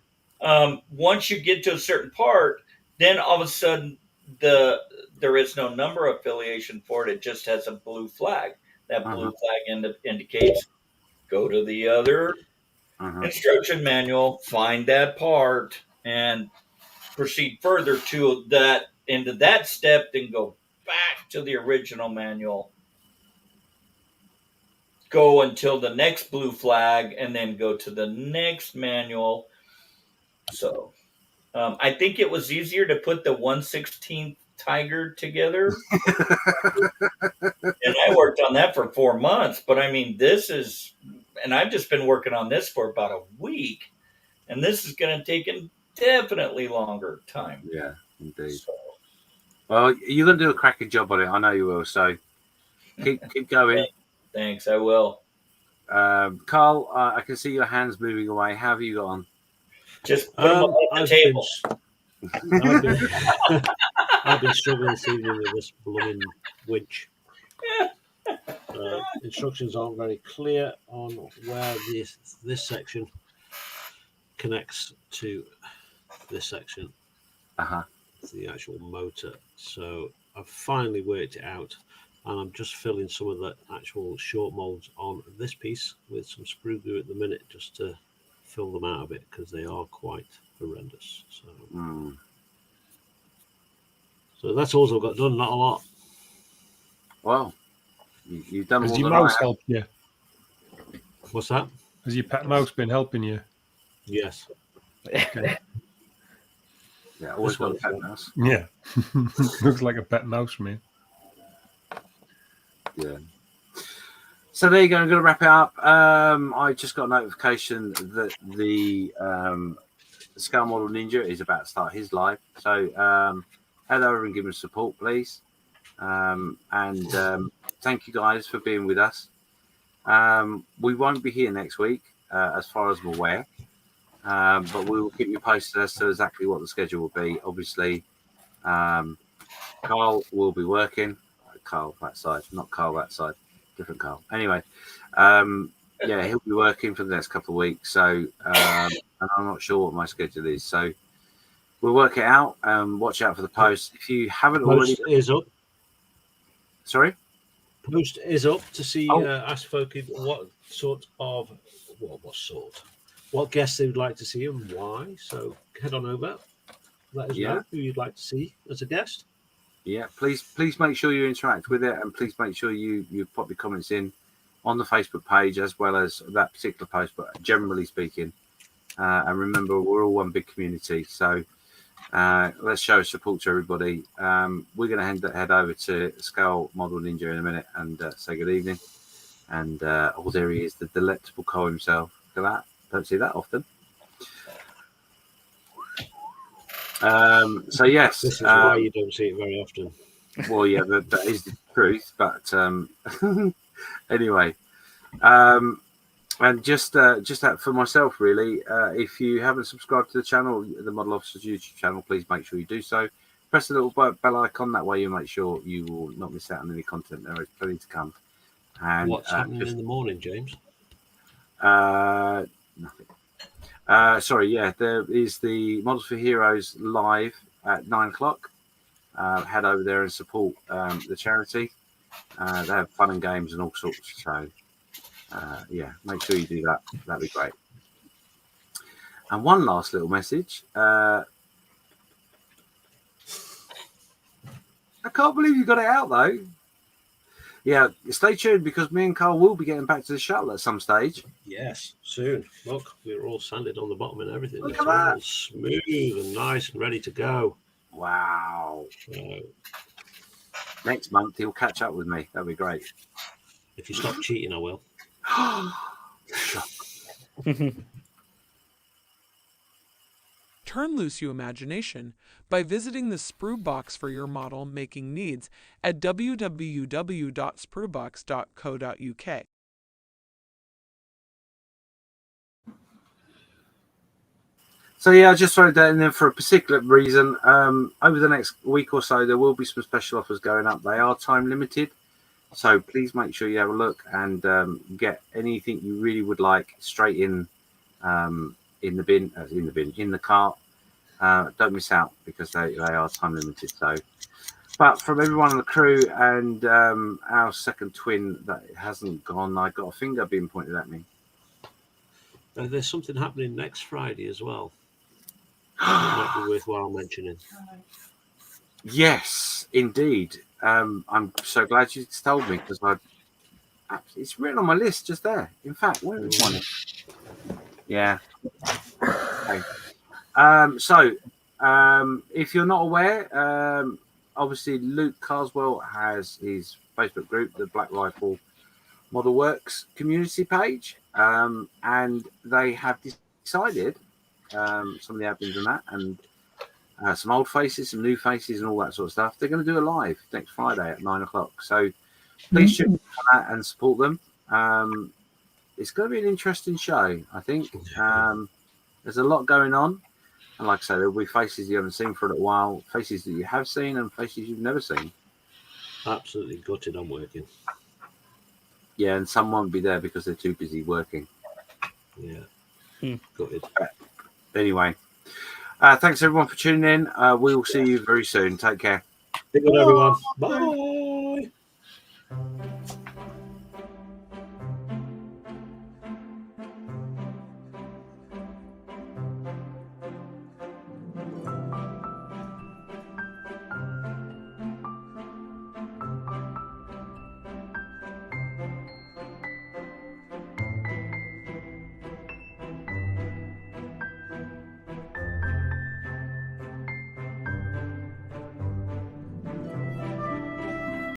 Once you get to a certain part, then all of a sudden there is no number affiliation for it. It just has a blue flag. That blue flag indicates go to the other instruction manual, find that part, and proceed further to that into that step. Then go back to the original manual. Go until the next blue flag, and then go to the next manual. So I think it was easier to put the 1/16 Tiger together. And I worked on that for 4 months. But I mean, and I've just been working on this for about a week. And this is going to take definitely longer time.
Yeah, indeed. So, well, you're going to do a cracking job on it. I know you will. So keep going.
Thanks, I will.
Karl, I can see your hands moving away. How have you got on?
Just put them on the table.
I've been struggling this evening with this blooming winch. So instructions aren't very clear on where this section connects to this section, the actual motor. So I've finally worked it out, and I'm just filling some of the actual short molds on this piece with some sprue glue at the minute, just to fill them out a bit, because they are quite horrendous. So that's all I've got done, not a lot.
Well, you've done
Has
more
your
than I
mouse
have.
helped you?
What's that?
Has your pet mouse been helping you?
Yes.
Okay.
Yeah, always
This
got a
one.
pet mouse.
Yeah. Looks like a pet mouse for me.
Yeah. So there you go. I'm going to wrap it up. I just got a notification that the Scale Model Ninja is about to start his live. So head over and give him support, please. And thank you guys for being with us. We won't be here next week, as far as I'm aware. But we will keep you posted as to exactly what the schedule will be. Obviously, Karl will be working. Karl that side, not Karl that side, different Karl. Anyway, yeah, he'll be working for the next couple of weeks. So, and I'm not sure what my schedule is. So we'll work it out. Watch out for the post. If you haven't already,
Post is up.
Sorry.
Post is up to see.
Oh.
Ask folk what sort of what guests they would like to see and why. So head on over. Let us know who you'd like to see as a guest.
Yeah, please make sure you interact with it, and please make sure you pop your comments in on the Facebook page as well as that particular post. But generally speaking, and remember, we're all one big community. So let's show support to everybody. We're going to head over to Scale Model Ninja in a minute and say good evening. And there he is, the delectable Karl himself. Look at that. Don't see that often. So yes,
This is why you don't see it very often.
Well, yeah, that is the truth. But anyway, and just that for myself, really, if you haven't subscribed to the channel, the Model Officers YouTube channel, please make sure you do so. Press the little bell icon. That way, you make sure you will not miss out on any content. There is plenty to come. And
what's happening in the morning, James?
Nothing. Sorry, yeah, there is the Models for Heroes live at 9 o'clock. Head over there and support the charity. They have fun and games and all sorts. So, yeah, make sure you do that. That'd be great. And one last little message. I can't believe you got it out, though. Yeah, stay tuned because me and Karl will be getting back to the shuttle at some stage.
Yes, soon. Look, we're all sanded on the bottom and everything.
Look
It's
at
all
that.
smooth and nice and ready to go.
Wow. Next month, he'll catch up with me. That'd be great.
If you stop cheating, I will.
Turn loose your imagination by visiting the sprue box for your model making needs at www.spruebox.co.uk.
So yeah, I just throw that in there for a particular reason. Over the next week or so, there will be some special offers going up. They are time limited, so please make sure you have a look and get anything you really would like straight in the cart. Don't miss out because they are time limited. So, but from everyone on the crew and our second twin that hasn't gone, I got a finger being pointed at me.
There's something happening next Friday as well. It might be worthwhile mentioning.
Yes, indeed. I'm so glad you told me because it's written on my list just there. In fact, where is one? Yeah. Okay. So, if you're not aware, obviously Luke Carswell has his Facebook group, the Black Rifle Model Works community page, and they have decided some of the admins and that, and some old faces, some new faces, and all that sort of stuff. They're going to do a live next Friday at 9 o'clock. So please check for that and support them. It's going to be an interesting show, I think. There's a lot going on. And like I said, there'll be faces you haven't seen for a little while, faces that you have seen, and faces you've never seen.
Absolutely gutted I'm working.
Yeah, and some won't be there because they're too busy working.
Yeah. Got it.
Anyway, thanks everyone for tuning in. We will see you very soon. Take care.
Good everyone. Bye.